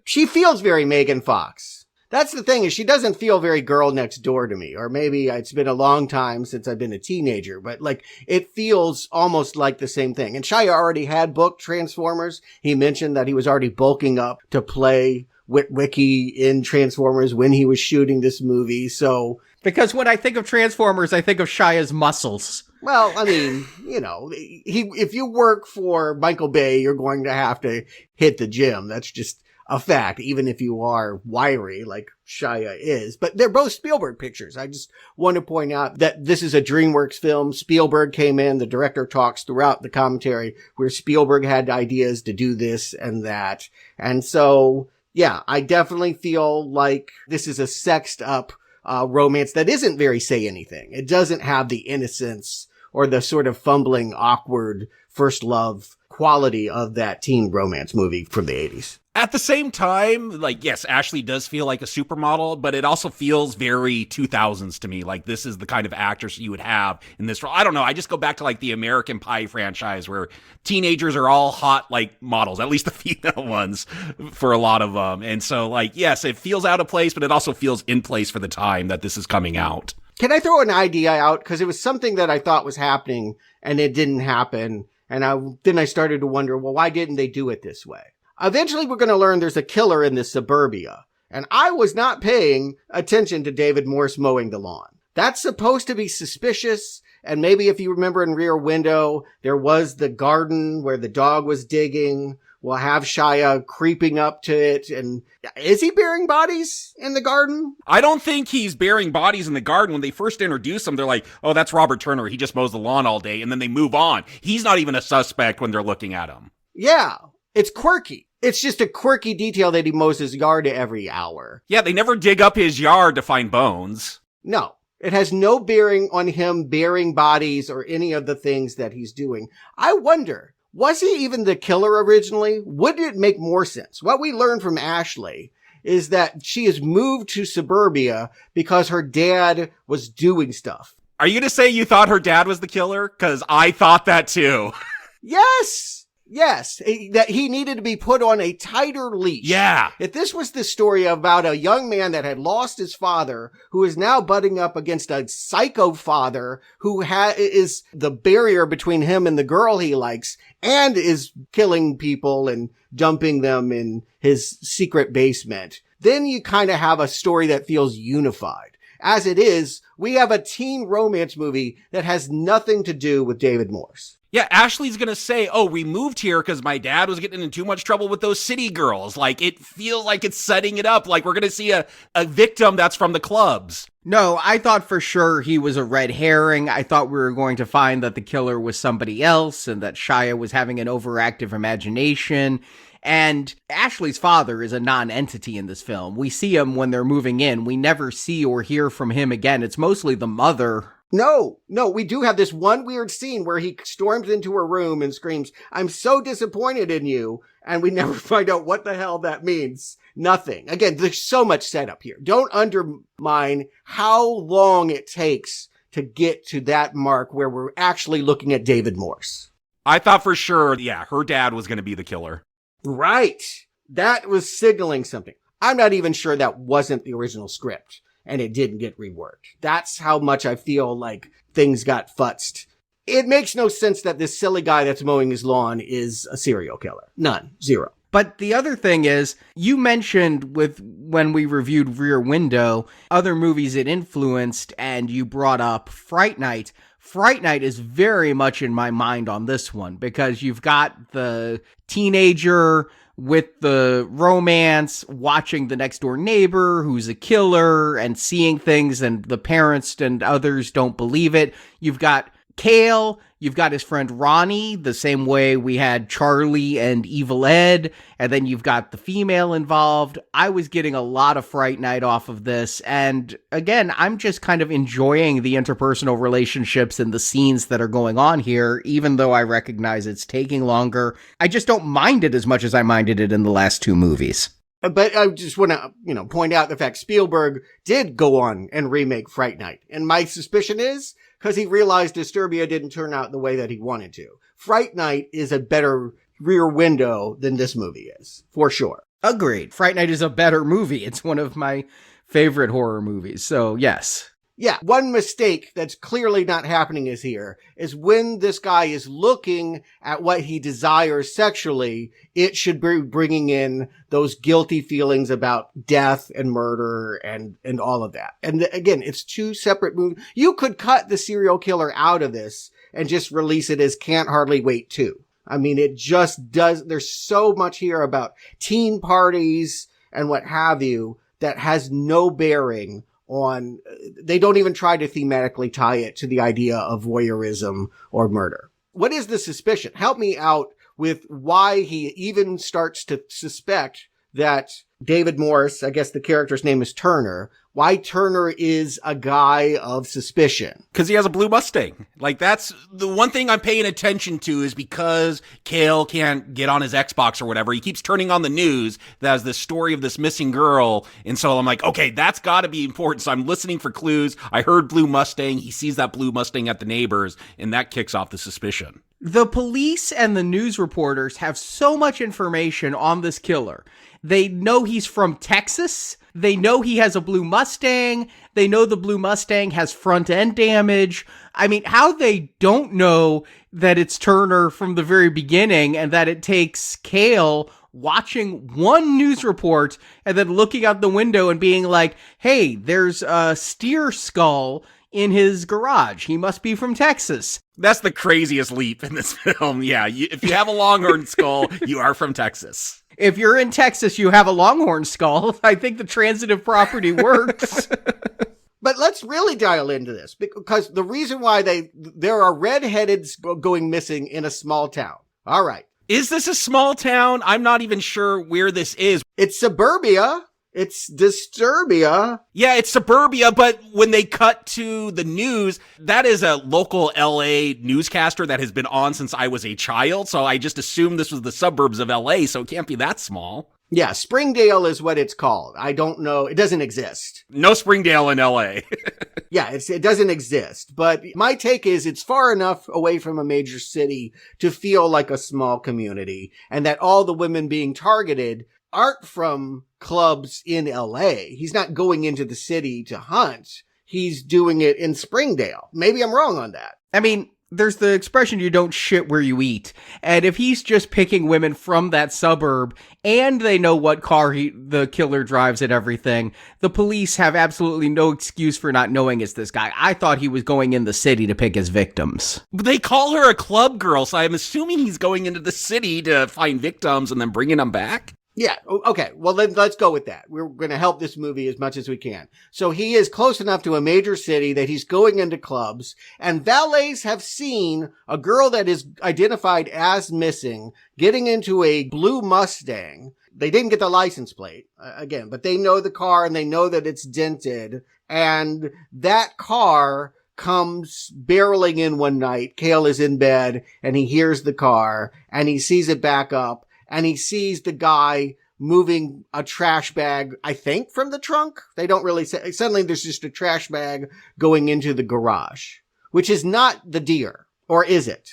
She feels very Megan Fox. That's the thing, is she doesn't feel very girl next door to me. Or maybe it's been a long time since I've been a teenager, but it feels almost like the same thing. And Shia already had booked Transformers. He mentioned that he was already bulking up to play Witwicky in Transformers when he was shooting this movie. So, because when I think of Transformers, I think of Shia's muscles. Well, I mean, if you work for Michael Bay, you're going to have to hit the gym. That's just a fact, even if you are wiry like Shia is. But they're both Spielberg pictures. I just want to point out that this is a DreamWorks film. Spielberg came in. The director talks throughout the commentary where Spielberg had ideas to do this and that. And so, yeah, I definitely feel like this is a sexed up romance that isn't very say anything. It doesn't have the innocence or the sort of fumbling, awkward first love quality of that teen romance movie from the 80s. At the same time, like, yes, Ashley does feel like a supermodel, but it also feels very 2000s to me. Like, this is the kind of actress you would have in this role. I don't know. I just go back to, like, the American Pie franchise where teenagers are all hot, like, models, at least the female ones for a lot of them. And so, like, yes, it feels out of place, but it also feels in place for the time that this is coming out. Can I throw an idea out? Because it was something that I thought was happening and it didn't happen. And then I started to wonder, well, why didn't they do it this way? Eventually, we're going to learn there's a killer in this suburbia. And I was not paying attention to David Morse mowing the lawn. That's supposed to be suspicious. And maybe if you remember in Rear Window, there was the garden where the dog was digging. We'll have Shia creeping up to it. And is he burying bodies in the garden? I don't think he's burying bodies in the garden. When they first introduce him, they're like, oh, that's Robert Turner. He just mows the lawn all day. And then they move on. He's not even a suspect when they're looking at him. Yeah, it's quirky. It's just a quirky detail that he mows his yard every hour. Yeah, they never dig up his yard to find bones. No, it has no bearing on him burying bodies or any of the things that he's doing. I wonder, was he even the killer originally? Would it make more sense? What we learned from Ashley is that she has moved to suburbia because her dad was doing stuff. Are you going to say you thought her dad was the killer? Because I thought that too. Yes! Yes, that he needed to be put on a tighter leash. Yeah. If this was the story about a young man that had lost his father, who is now butting up against a psycho father who is the barrier between him and the girl he likes and is killing people and dumping them in his secret basement, then you kind of have a story that feels unified. As it is, we have a teen romance movie that has nothing to do with David Morse. Yeah, Ashley's gonna say, oh, we moved here because my dad was getting in too much trouble with those city girls. Like, it feels like it's setting it up. Like, we're gonna see a victim that's from the clubs. No, I thought for sure he was a red herring. I thought we were going to find that the killer was somebody else and that Shia was having an overactive imagination. And Ashley's father is a non-entity in this film. We see him when they're moving in. We never see or hear from him again. It's mostly the mother. No, we do have this one weird scene where he storms into her room and screams, "I'm so disappointed in you." And we never find out what the hell that means. Nothing. Again, there's so much setup here. Don't undermine how long it takes to get to that mark where we're actually looking at David Morse. I thought for sure, yeah, her dad was going to be the killer. Right. That was signaling something. I'm not even sure that wasn't the original script and it didn't get reworked. That's how much I feel like things got futzed. It makes no sense that this silly guy that's mowing his lawn is a serial killer. None. Zero. But the other thing is, you mentioned when we reviewed Rear Window, other movies it influenced, and you brought up Fright Night. Fright Night is very much in my mind on this one, because you've got the teenager with the romance, watching the next door neighbor who's a killer and seeing things, and the parents and others don't believe it. You've got Cale, you've got his friend Ronnie, the same way we had Charlie and Evil Ed, and then you've got the female involved. I was getting a lot of Fright Night off of this, and again, I'm just kind of enjoying the interpersonal relationships and the scenes that are going on here, even though I recognize it's taking longer. I just don't mind it as much as I minded it in the last two movies. But I just want to, point out the fact Spielberg did go on and remake Fright Night, and my suspicion is because he realized Disturbia didn't turn out the way that he wanted to. Fright Night is a better Rear Window than this movie is, for sure. Agreed. Fright Night is a better movie. It's one of my favorite horror movies, so yes. Yeah, one mistake that's clearly not happening is when this guy is looking at what he desires sexually, it should be bringing in those guilty feelings about death and murder and all of that. And again, it's two separate movies. You could cut the serial killer out of this and just release it as Can't Hardly Wait 2. I mean, it just does. There's so much here about teen parties and what have you that has no bearing on, they don't even try to thematically tie it to the idea of voyeurism or murder. What is the suspicion? Help me out with why he even starts to suspect that David Morse, I guess the character's name is Turner, why Turner is a guy of suspicion. Because he has a blue Mustang. Like, that's the one thing I'm paying attention to, is because Cale can't get on his Xbox or whatever. He keeps turning on the news that has this story of this missing girl. And so I'm like, okay, that's got to be important. So I'm listening for clues. I heard blue Mustang. He sees that blue Mustang at the neighbors, and that kicks off the suspicion. The police and the news reporters have so much information on this killer. They know he's from Texas. They know he has a blue Mustang. They know the blue Mustang has front end damage. I mean, how they don't know that it's Turner from the very beginning, and that it takes Cale watching one news report and then looking out the window and being like, hey, there's a steer skull in his garage. He must be from Texas. That's the craziest leap in this film. Yeah, if you have a longhorn skull, you are from Texas. If you're in Texas, you have a longhorn skull. I think the transitive property works. But let's really dial into this, because the reason why there are redheads going missing in a small town. All right. Is this a small town? I'm not even sure where this is. It's suburbia. It's Disturbia. Yeah, it's suburbia, but when they cut to the news, that is a local LA newscaster that has been on since I was a child, so I just assumed this was the suburbs of LA, so it can't be that small. Yeah, Springdale is what it's called. I don't know. It doesn't exist. No Springdale in LA. Yeah, it doesn't exist. But my take is it's far enough away from a major city to feel like a small community, and that all the women being targeted aren't from clubs in LA. He's not going into the city to hunt. He's doing it in Springdale. Maybe I'm wrong on that. I mean, there's the expression, you don't shit where you eat. And if he's just picking women from that suburb and they know what car the killer drives and everything, the police have absolutely no excuse for not knowing it's this guy. I thought he was going in the city to pick his victims. But they call her a club girl, so I'm assuming he's going into the city to find victims and then bringing them back. Yeah. Okay. Well, then let's go with that. We're going to help this movie as much as we can. So he is close enough to a major city that he's going into clubs, and valets have seen a girl that is identified as missing getting into a blue Mustang. They didn't get the license plate again, but they know the car and they know that it's dented, and that car comes barreling in one night. Cale is in bed and he hears the car and he sees it back up. And he sees the guy moving a trash bag, I think, from the trunk. They don't really say. Suddenly there's just a trash bag going into the garage, which is not the deer. Or is it?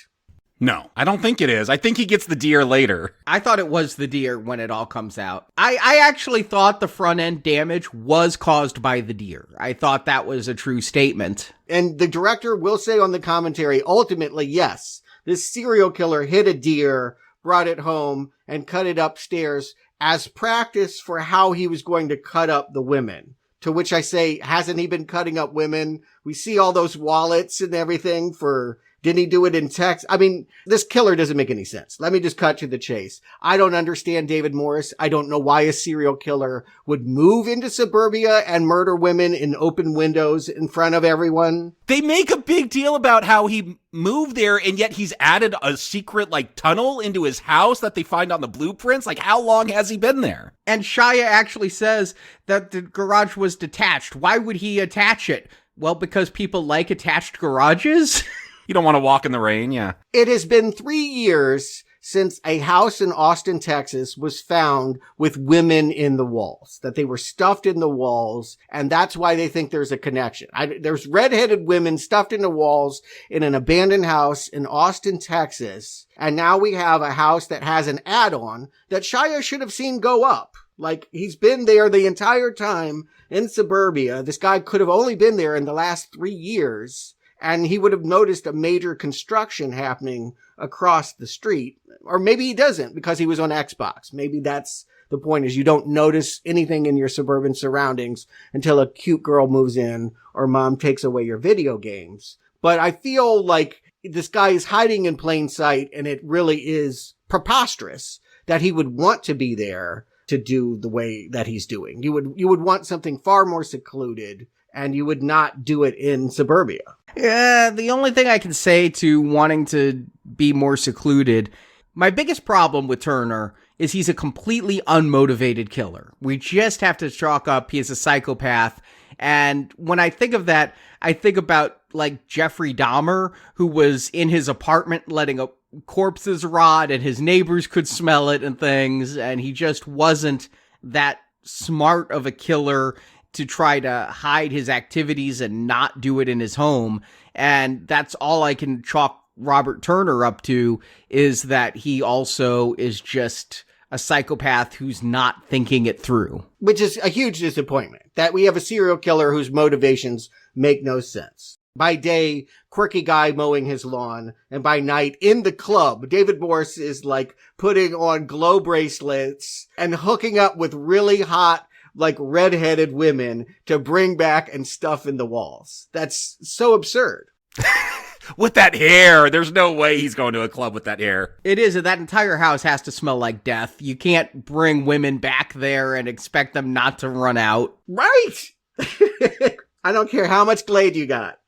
No, I don't think it is. I think he gets the deer later. I thought it was the deer when it all comes out. I actually thought the front end damage was caused by the deer. I thought that was a true statement. And the director will say on the commentary, ultimately, yes, this serial killer hit a deer, brought it home, and cut it upstairs as practice for how he was going to cut up the women. To which I say, hasn't he been cutting up women? We see all those wallets and everything for... Didn't he do it in Texas? I mean, this killer doesn't make any sense. Let me just cut to the chase. I don't understand David Morse. I don't know why a serial killer would move into suburbia and murder women in open windows in front of everyone. They make a big deal about how he moved there, and yet he's added a secret, tunnel into his house that they find on the blueprints. How long has he been there? And Shia actually says that the garage was detached. Why would he attach it? Well, because people like attached garages? You don't want to walk in the rain, yeah. It has been 3 years since a house in Austin, Texas was found with women in the walls, that they were stuffed in the walls, and that's why they think there's a connection. There's redheaded women stuffed in the walls in an abandoned house in Austin, Texas, and now we have a house that has an add-on that Shia should have seen go up. He's been there the entire time in suburbia. This guy could have only been there in the last 3 years. And he would have noticed a major construction happening across the street. Or maybe he doesn't because he was on Xbox. Maybe that's the point, is you don't notice anything in your suburban surroundings until a cute girl moves in or mom takes away your video games. But I feel like this guy is hiding in plain sight, and it really is preposterous that he would want to be there to do the way that he's doing. You would want something far more secluded, and you would not do it in suburbia. Yeah, the only thing I can say to wanting to be more secluded, my biggest problem with Turner is he's a completely unmotivated killer. We just have to chalk up he's a psychopath, And when I think of that, I think about like Jeffrey Dahmer, who was in his apartment letting corpses rot and his neighbors could smell it and things. And he just wasn't that smart of a killer to try to hide his activities and not do it in his home. And that's all I can chalk Robert Turner up to, is that he also is just a psychopath who's not thinking it through. Which is a huge disappointment, that we have a serial killer whose motivations make no sense. By day, quirky guy mowing his lawn, and by night, in the club, David Morse is like putting on glow bracelets and hooking up with really hot, like redheaded women to bring back and stuff in the walls. That's so absurd. With that hair, there's no way he's going to a club with that hair. It is, and that entire house has to smell like death. You can't bring women back there and expect them not to run out. Right! I don't care how much Glade you got.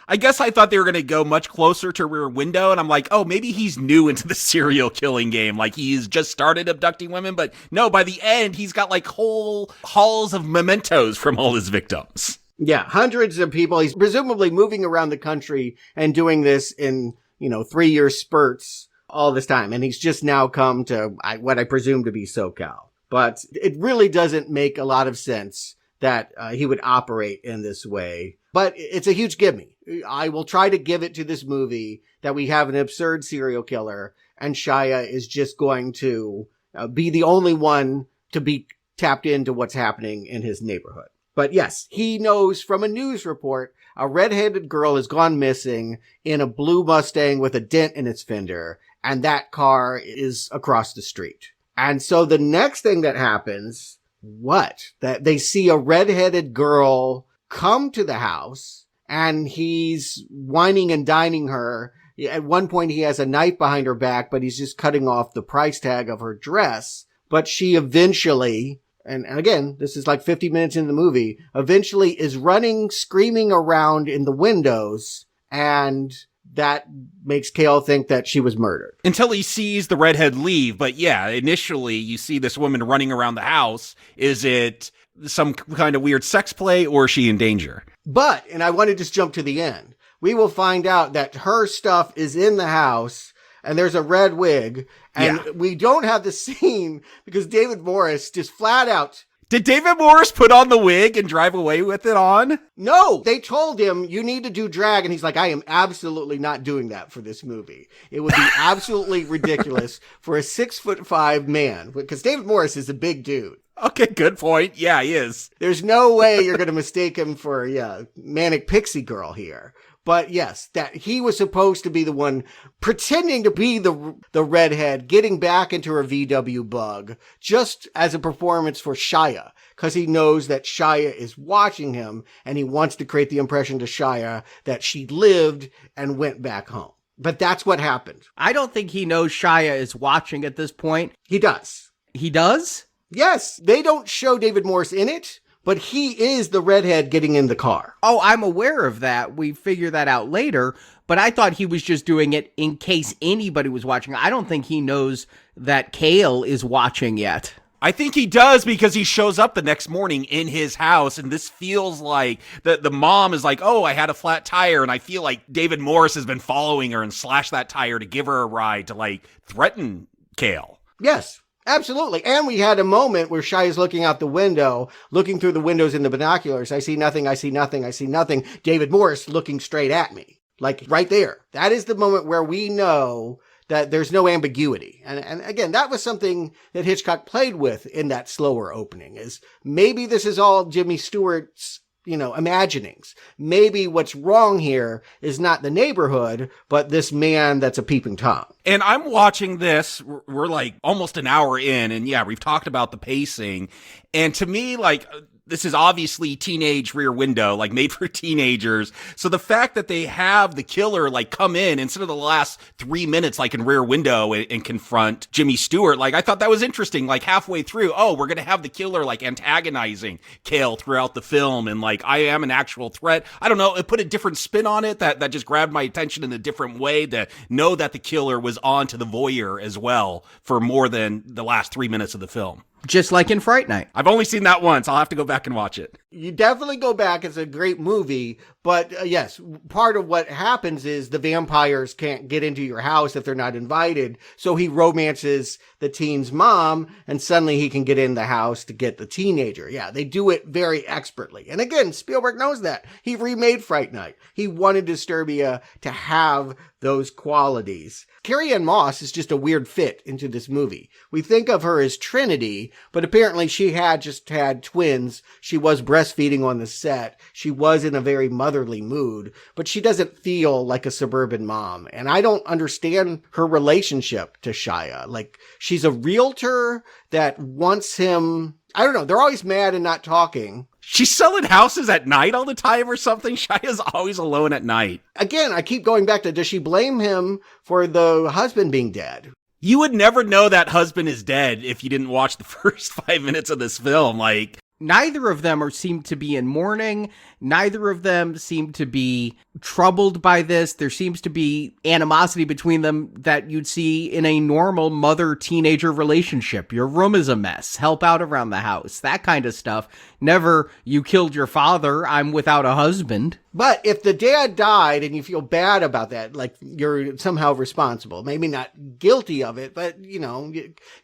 I guess I thought they were going to go much closer to Rear Window, and I'm like, oh, maybe he's new into the serial killing game. Like, he's just started abducting women, but no, by the end, he's got like whole halls of mementos from all his victims. Yeah, hundreds of people. He's presumably moving around the country and doing this in, 3-year spurts all this time. And he's just now come to what I presume to be SoCal. But it really doesn't make a lot of sense that he would operate in this way. But it's a huge gimme. I will try to give it to this movie that we have an absurd serial killer, and Shia is just going to be the only one to be tapped into what's happening in his neighborhood. But yes, he knows from a news report a red-headed girl has gone missing in a blue Mustang with a dent in its fender, and that car is across the street. And so the next thing that happens, that they see a red-headed girl come to the house, and he's whining and dining her. At one point, he has a knife behind her back, but he's just cutting off the price tag of her dress. But she eventually, and again, this is like 50 minutes in the movie, eventually is running, screaming around in the windows, and that makes Cale think that she was murdered. Until he sees the redhead leave. But yeah, initially you see this woman running around the house. Is it some kind of weird sex play, or is she in danger? But, and I want to just jump to the end, we will find out that her stuff is in the house, and there's a red wig, and we don't have the scene because David Morse just flat out... Did David Morse put on the wig and drive away with it on? No, they told him, you need to do drag, and he's like, I am absolutely not doing that for this movie. It would be absolutely ridiculous for a 6'5" man, because David Morse is a big dude. Okay, good point. Yeah, he is. There's no way you're going to mistake him for, manic pixie girl here. But yes, that he was supposed to be the one pretending to be the redhead, getting back into her VW bug, just as a performance for Shia, because he knows that Shia is watching him, and he wants to create the impression to Shia that she lived and went back home. But that's what happened. I don't think he knows Shia is watching at this point. He does. He does? Yes, they don't show David Morse in it, but he is the redhead getting in the car. Oh, I'm aware of that. We figure that out later, but I thought he was just doing it in case anybody was watching. I don't think he knows that Cale is watching yet. I think he does, because he shows up the next morning in his house, and this feels like the mom is like, oh, I had a flat tire, and I feel like David Morse has been following her and slashed that tire to give her a ride to, like, threaten Cale. Yes. Absolutely. And we had a moment where Shia's looking out the window, looking through the windows in the binoculars. I see nothing, I see nothing, I see nothing. David Morse looking straight at me. Like right there. That is the moment where we know that there's no ambiguity. And again, that was something that Hitchcock played with in that slower opening, is maybe this is all Jimmy Stewart's imaginings. Maybe what's wrong here is not the neighborhood, but this man that's a peeping Tom. And I'm watching this, we're like almost an hour in, and yeah, we've talked about the pacing. And to me, like, this is obviously teenage Rear Window, like made for teenagers. So the fact that they have the killer like come in instead of the last 3 minutes, like in Rear Window, and confront Jimmy Stewart, like I thought that was interesting. Like halfway through, oh, we're going to have the killer like antagonizing Cale throughout the film. And like, I am an actual threat. I don't know. It put a different spin on it that just grabbed my attention in a different way, to know that the killer was on to the voyeur as well for more than the last 3 minutes of the film. Just like in Fright Night. I've only seen that once. I'll have to go back and watch it. You definitely go back. It's a great movie. But yes, part of what happens is the vampires can't get into your house if they're not invited. So he romances the teen's mom, and suddenly he can get in the house to get the teenager. Yeah, they do it very expertly. And again, Spielberg knows that. He remade Fright Night. He wanted Disturbia to have those qualities. Carrie-Anne Moss is just a weird fit into this movie. We think of her as Trinity, but apparently she had just had twins. She was breastfeeding on the set. She was in a very motherly mood, but she doesn't feel like a suburban mom. And I don't understand her relationship to Shia. Like, she's a realtor that wants him. I don't know. They're always mad and not talking. She's selling houses at night all the time or something. Shia's always alone at night. Again, I keep going back to, does she blame him for the husband being dead? You would never know that husband is dead if you didn't watch the first 5 minutes of this film. Like, neither of them seem to be in mourning. Neither of them seem to be troubled by this. There seems to be animosity between them that you'd see in a normal mother-teenager relationship. Your room is a mess. Help out around the house. That kind of stuff. Never, you killed your father. I'm without a husband. But if the dad died and you feel bad about that, like you're somehow responsible, maybe not guilty of it, but you know,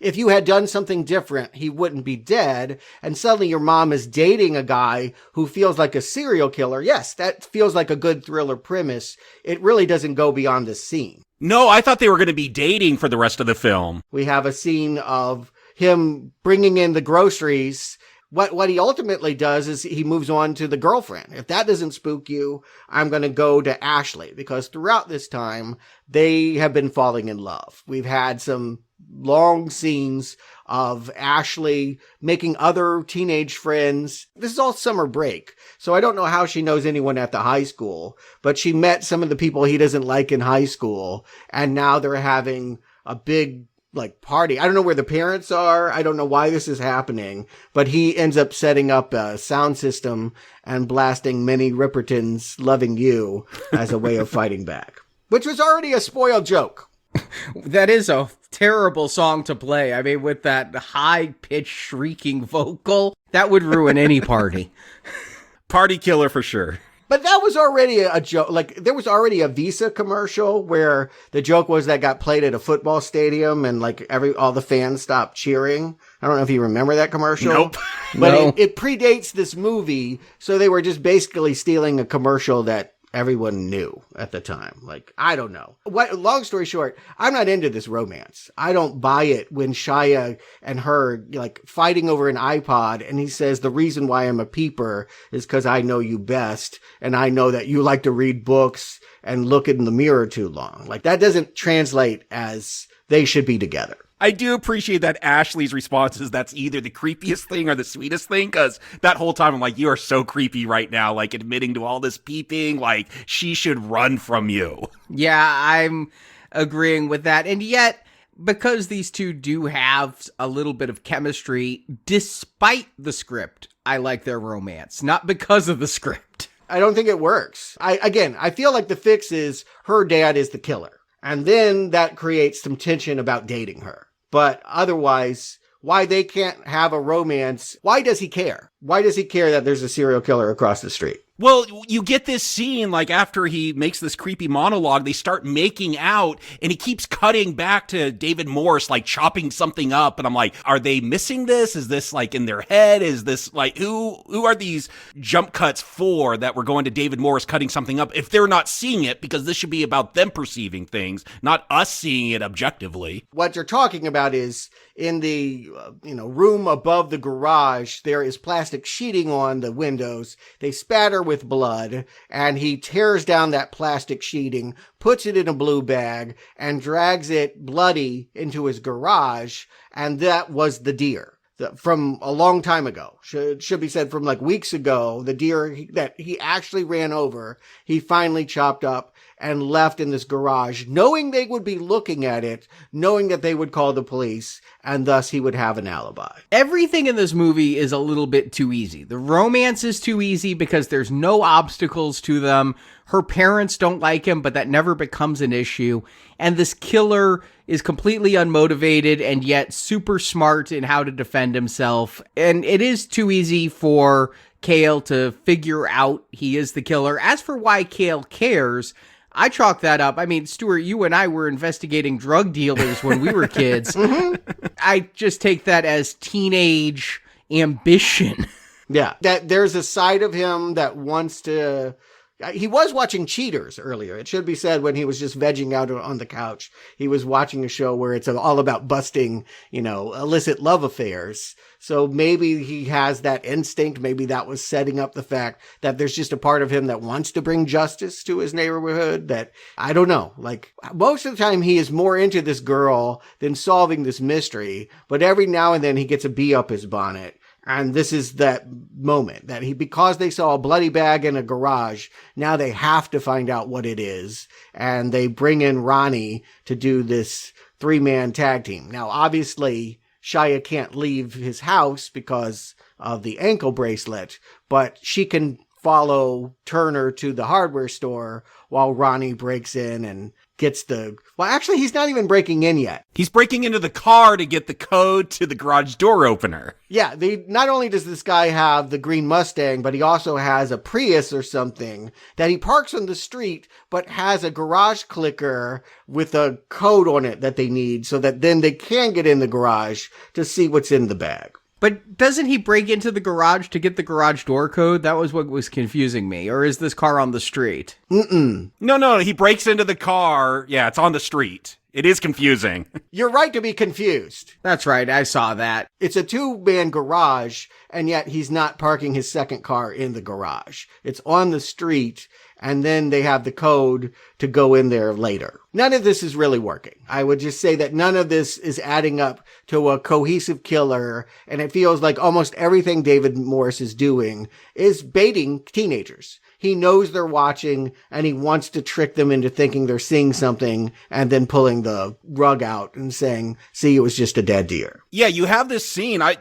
if you had done something different, he wouldn't be dead. And suddenly your mom is dating a guy who feels like a serial killer. Yes, that feels like a good thriller premise. It really doesn't go beyond this scene. No, I thought they were going to be dating for the rest of the film. We have a scene of him bringing in the groceries. What he ultimately does is he moves on to the girlfriend. If that doesn't spook you, I'm going to go to Ashley, because throughout this time, they have been falling in love. We've had some long scenes of Ashley making other teenage friends. This is all summer break, so I don't know how she knows anyone at the high school, but she met some of the people he doesn't like in high school, and now they're having a big party. I don't know where the parents are. I don't know why this is happening, but he ends up setting up a sound system and blasting Minnie Riperton's Loving You as a way of fighting back, which was already a spoiled joke. That is a terrible song to play. I mean, with that high-pitched shrieking vocal, that would ruin any party. Party killer for sure. But that was already a joke. Like, there was already a Visa commercial where the joke was that got played at a football stadium and all the fans stopped cheering. I don't know if you remember that commercial. Nope. But No. it predates this movie, so they were just basically stealing a commercial that everyone knew at the time. Like, I don't know. Long story short, I'm not into this romance. I don't buy it when Shia and her fighting over an iPod, and he says the reason why I'm a peeper is because I know you best, and I know that you like to read books and look in the mirror too long. Like, that doesn't translate as they should be together. I do appreciate that Ashley's response is that's either the creepiest thing or the sweetest thing, because that whole time I'm like, you are so creepy right now, like admitting to all this peeping, like she should run from you. Yeah, I'm agreeing with that. And yet, because these two do have a little bit of chemistry, despite the script, I like their romance, not because of the script. I don't think it works. I feel like the fix is her dad is the killer. And then that creates some tension about dating her. But otherwise, why they can't have a romance? Why does he care? Why does he care that there's a serial killer across the street? Well, you get this scene, like, after he makes this creepy monologue, they start making out, and he keeps cutting back to David Morse, like, chopping something up, and I'm like, are they missing this? Is this, like, in their head? Is this, like, who are these jump cuts for that we're going to David Morse cutting something up if they're not seeing it? Because this should be about them perceiving things, not us seeing it objectively. What you're talking about is in the room above the garage, there is plastic sheeting on the windows. They spatter with blood, and he tears down that plastic sheeting, puts it in a blue bag, and drags it bloody into his garage, and that was the deer. From a long time ago, should be said, from weeks ago, the deer that he actually ran over, he finally chopped up and left in this garage, knowing they would be looking at it, knowing that they would call the police, and thus he would have an alibi. Everything in this movie is a little bit too easy. The romance is too easy because there's no obstacles to them. Her parents don't like him, but that never becomes an issue. And this killer is completely unmotivated and yet super smart in how to defend himself. And it is too easy for Cale to figure out he is the killer. As for why Cale cares, I chalk that up. I mean, Stuart, you and I were investigating drug dealers when we were kids. I just take that as teenage ambition. Yeah, that there's a side of him that wants to... He was watching Cheaters earlier. It should be said when he was just vegging out on the couch. He was watching a show where it's all about busting, illicit love affairs. So maybe he has that instinct. Maybe that was setting up the fact that there's just a part of him that wants to bring justice to his neighborhood that, I don't know. Like, most of the time he is more into this girl than solving this mystery. But every now and then he gets a bee up his bonnet. And this is that moment that because they saw a bloody bag in a garage, now they have to find out what it is. And they bring in Ronnie to do this 3-man tag team. Now, obviously, Shia can't leave his house because of the ankle bracelet, but she can follow Turner to the hardware store while Ronnie breaks in and gets well, actually, he's not even breaking in yet. He's breaking into the car to get the code to the garage door opener. Yeah, not only does this guy have the green Mustang, but he also has a Prius or something that he parks on the street, but has a garage clicker with a code on it that they need so that then they can get in the garage to see what's in the bag. But doesn't he break into the garage to get the garage door code? That was what was confusing me. Or is this car on the street? No, he breaks into the car. Yeah, it's on the street. It is confusing. You're right to be confused. That's right, I saw that. It's a 2-man garage, and yet he's not parking his second car in the garage. It's on the street, and then they have the code to go in there later. None of this is really working. I would just say that none of this is adding up to a cohesive killer, and it feels like almost everything David Morse is doing is baiting teenagers. He knows they're watching, and he wants to trick them into thinking they're seeing something, and then pulling the rug out and saying, see, it was just a dead deer. Yeah, you have this scene. I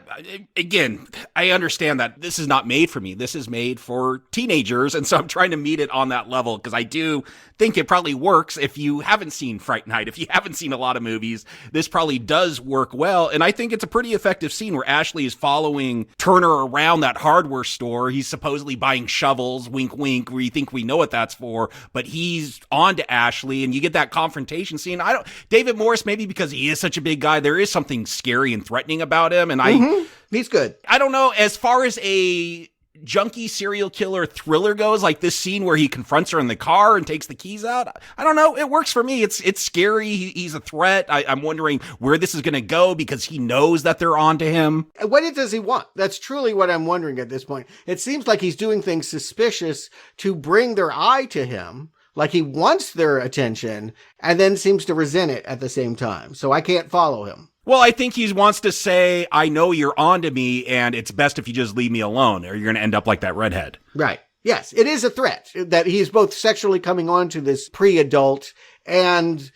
understand that this is not made for me. This is made for teenagers, and so I'm trying to meet it on that level, because I do think it probably works. If you haven't seen Fright Night, if you haven't seen a lot of movies, this probably does work well, and I think it's a pretty effective scene where Ashley is following Turner around that hardware store. He's supposedly buying shovels, wink, wink, where you think we know what that's for, but he's on to Ashley, and you get that confrontation scene. David Morse, maybe because he is such a big guy, there is something scary and threatening about him, and he's good. I don't know, as far as a junkie serial killer thriller goes, like this scene where he confronts her in the car and takes the keys out, I don't know, it works for me. It's scary. He's a threat. I'm wondering where this is going to go because he knows that they're on to him. What does he want? That's truly what I'm wondering at this point. It seems like he's doing things suspicious to bring their eye to him, like he wants their attention, and then seems to resent it at the same time. So I can't follow him. Well, I think he wants to say, I know you're on to me, and it's best if you just leave me alone, or you're going to end up like that redhead. Right. Yes, it is a threat that he's both sexually coming on to this pre-adult and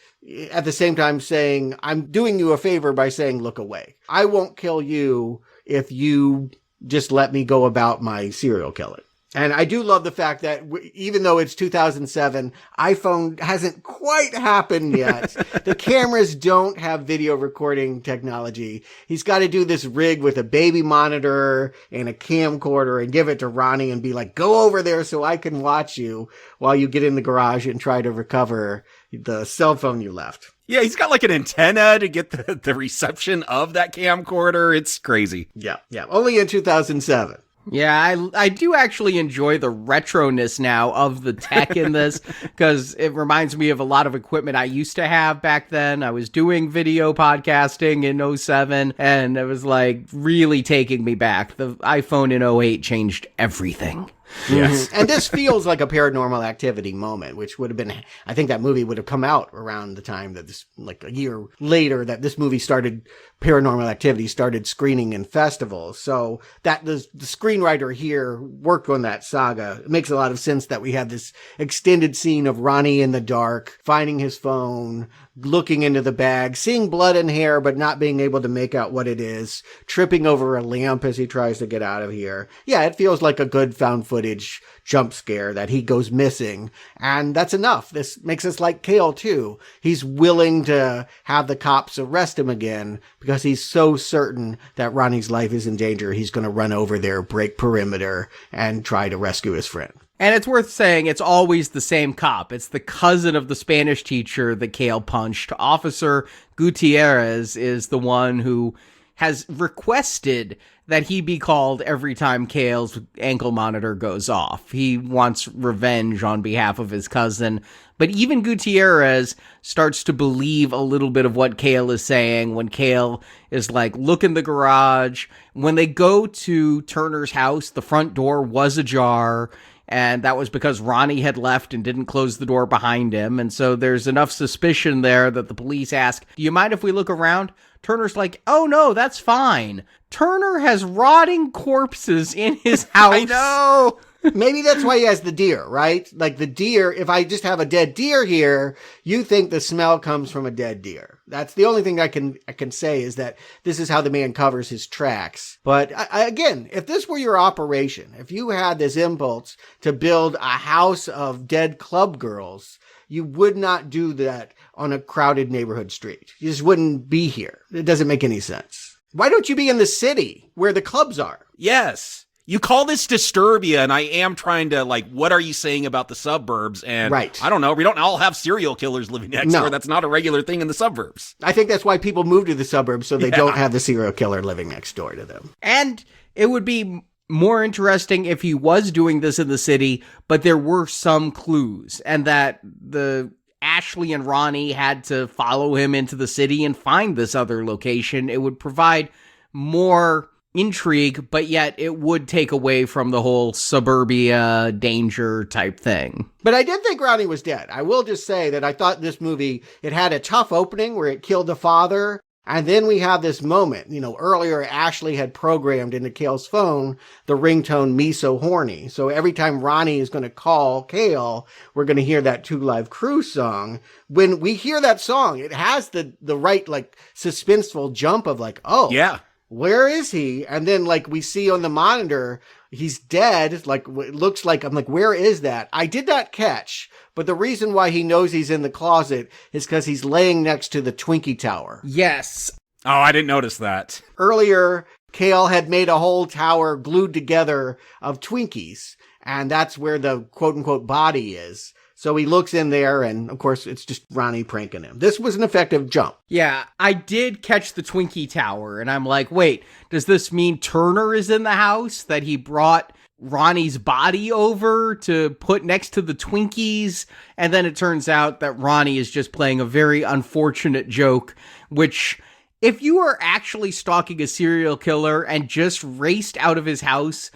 at the same time saying, I'm doing you a favor by saying, look away. I won't kill you if you just let me go about my serial killing. And I do love the fact that even though it's 2007, iPhone hasn't quite happened yet. The cameras don't have video recording technology. He's got to do this rig with a baby monitor and a camcorder and give it to Ronnie and be like, go over there so I can watch you while you get in the garage and try to recover the cell phone you left. Yeah, he's got like an antenna to get the reception of that camcorder. It's crazy. Yeah. Only in 2007. Yeah, I do actually enjoy the retroness now of the tech in this, because it reminds me of a lot of equipment I used to have back then. I was doing video podcasting in 2007, and it was like really taking me back. The iPhone in 2008 changed everything. Yes. And this feels like a Paranormal Activity moment, which would have been, I think that movie would have come out around the time that this, like a year later, that this movie started, Paranormal Activity started screening in festivals. So that the screenwriter here worked on that saga. It makes a lot of sense that we have this extended scene of Ronnie in the dark, finding his phone, looking into the bag, seeing blood and hair, but not being able to make out what it is, tripping over a lamp as he tries to get out of here. Yeah, it feels like a good found footage jump scare that he goes missing. And that's enough. This makes us like Cale too. He's willing to have the cops arrest him again because he's so certain that Ronnie's life is in danger. He's going to run over there, break perimeter, and try to rescue his friend. And it's worth saying it's always the same cop. It's the cousin of the Spanish teacher that Cale punched. Officer Gutierrez is the one who has requested that he be called every time Cale's ankle monitor goes off. He wants revenge on behalf of his cousin. But even Gutierrez starts to believe a little bit of what Cale is saying when Cale is like, look in the garage. When they go to Turner's house, the front door was ajar. And that was because Ronnie had left and didn't close the door behind him. And so there's enough suspicion there that the police ask, do you mind if we look around? Turner's like, oh no, that's fine. Turner has rotting corpses in his house. I know. Maybe that's why he has the deer, right? Like the deer, if I just have a dead deer here, you think the smell comes from a dead deer. That's the only thing I can say is that this is how the man covers his tracks. But again, if this were your operation, if you had this impulse to build a house of dead club girls, you would not do that on a crowded neighborhood street. You just wouldn't be here. It doesn't make any sense. Why don't you be in the city where the clubs are? Yes. You call this Disturbia, and I am trying to, like, what are you saying about the suburbs? And right. I don't know. We don't all have serial killers living next door. That's not a regular thing in the suburbs. I think that's why people move to the suburbs, so they don't have the serial killer living next door to them. And it would be more interesting if he was doing this in the city, but there were some clues, and that the Ashley and Ronnie had to follow him into the city and find this other location. It would provide more intrigue, but yet it would take away from the whole suburbia danger type thing. But I did think Ronnie was dead. I will just say that I thought this movie, it had a tough opening where it killed the father. And then we have this moment, earlier Ashley had programmed into Cale's phone the ringtone "Me So Horny." So every time Ronnie is going to call Cale, we're going to hear that Two Live Crew song. When we hear that song, it has the right, like, suspenseful jump of like, oh, yeah, where is he? And then, like, we see on the monitor, he's dead. Like, it looks like, I'm like, where is that? I did not catch, but the reason why he knows he's in the closet is because he's laying next to the Twinkie tower. Yes. Oh, I didn't notice that. Earlier, Cale had made a whole tower glued together of Twinkies, and that's where the quote-unquote body is. So he looks in there, and of course, it's just Ronnie pranking him. This was an effective jump. Yeah, I did catch the Twinkie tower, and I'm like, wait, does this mean Turner is in the house? That he brought Ronnie's body over to put next to the Twinkies? And then it turns out that Ronnie is just playing a very unfortunate joke, which, if you are actually stalking a serial killer and just raced out of his house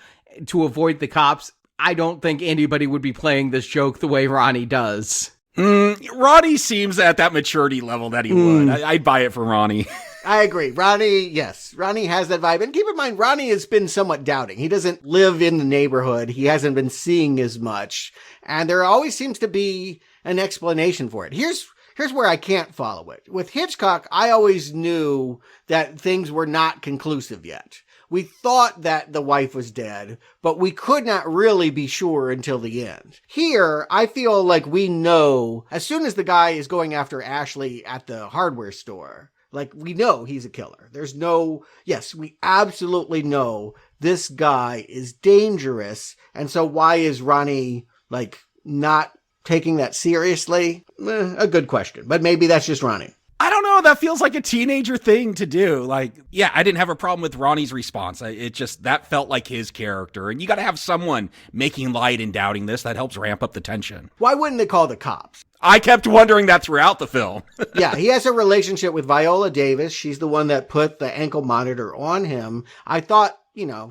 to avoid the cops, I don't think anybody would be playing this joke the way Ronnie does. Ronnie seems at that maturity level that he would. I'd buy it for Ronnie. I agree. Ronnie, yes. Ronnie has that vibe. And keep in mind, Ronnie has been somewhat doubting. He doesn't live in the neighborhood. He hasn't been seeing as much. And there always seems to be an explanation for it. Here's where I can't follow it. With Hitchcock, I always knew that things were not conclusive yet. We thought that the wife was dead, but we could not really be sure until the end. Here, I feel like we know, as soon as the guy is going after Ashley at the hardware store, like, we know he's a killer. Yes, we absolutely know this guy is dangerous. And so why is Ronnie, like, not taking that seriously? A good question, but maybe that's just Ronnie. I don't know. That feels like a teenager thing to do. Like, yeah, I didn't have a problem with Ronnie's response. That felt like his character. And you got to have someone making light and doubting this. That helps ramp up the tension. Why wouldn't they call the cops? I kept wondering that throughout the film. Yeah, he has a relationship with Viola Davis. She's the one that put the ankle monitor on him. I thought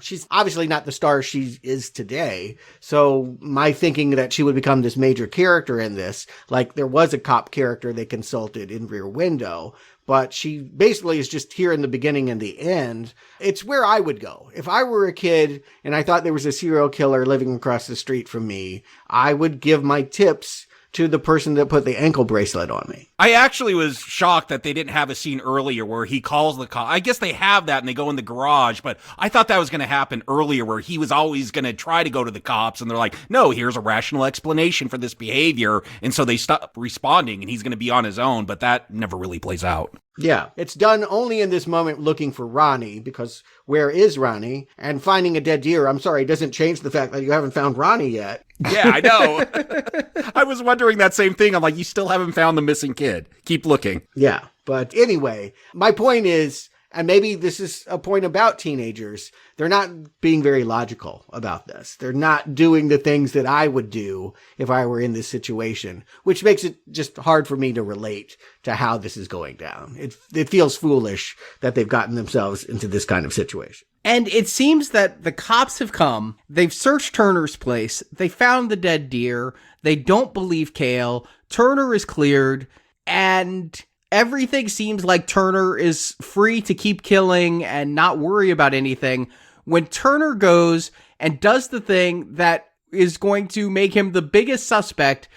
she's obviously not the star she is today. So my thinking that she would become this major character in this, like there was a cop character they consulted in Rear Window, but she basically is just here in the beginning and the end. It's where I would go. If I were a kid and I thought there was a serial killer living across the street from me, I would give my tips to the person that put the ankle bracelet on me. I actually was shocked that they didn't have a scene earlier where he calls the cop. I guess they have that and they go in the garage, but I thought that was going to happen earlier where he was always going to try to go to the cops and they're like, no, here's a rational explanation for this behavior. And so they stop responding and he's going to be on his own, but that never really plays out. Yeah, it's done only in this moment looking for Ronnie, because where is Ronnie? And finding a dead deer, I'm sorry, doesn't change the fact that you haven't found Ronnie yet. Yeah, I know. I was wondering that same thing. I'm like, you still haven't found the missing kid. Keep looking. Yeah, but anyway, my point is, and maybe this is a point about teenagers, they're not being very logical about this. They're not doing the things that I would do if I were in this situation, which makes it just hard for me to relate to how this is going down. It feels foolish that they've gotten themselves into this kind of situation. And it seems that the cops have come, they've searched Turner's place, they found the dead deer, they don't believe Cale, Turner is cleared, and everything seems like Turner is free to keep killing and not worry about anything. When Turner goes and does the thing that is going to make him the biggest suspect,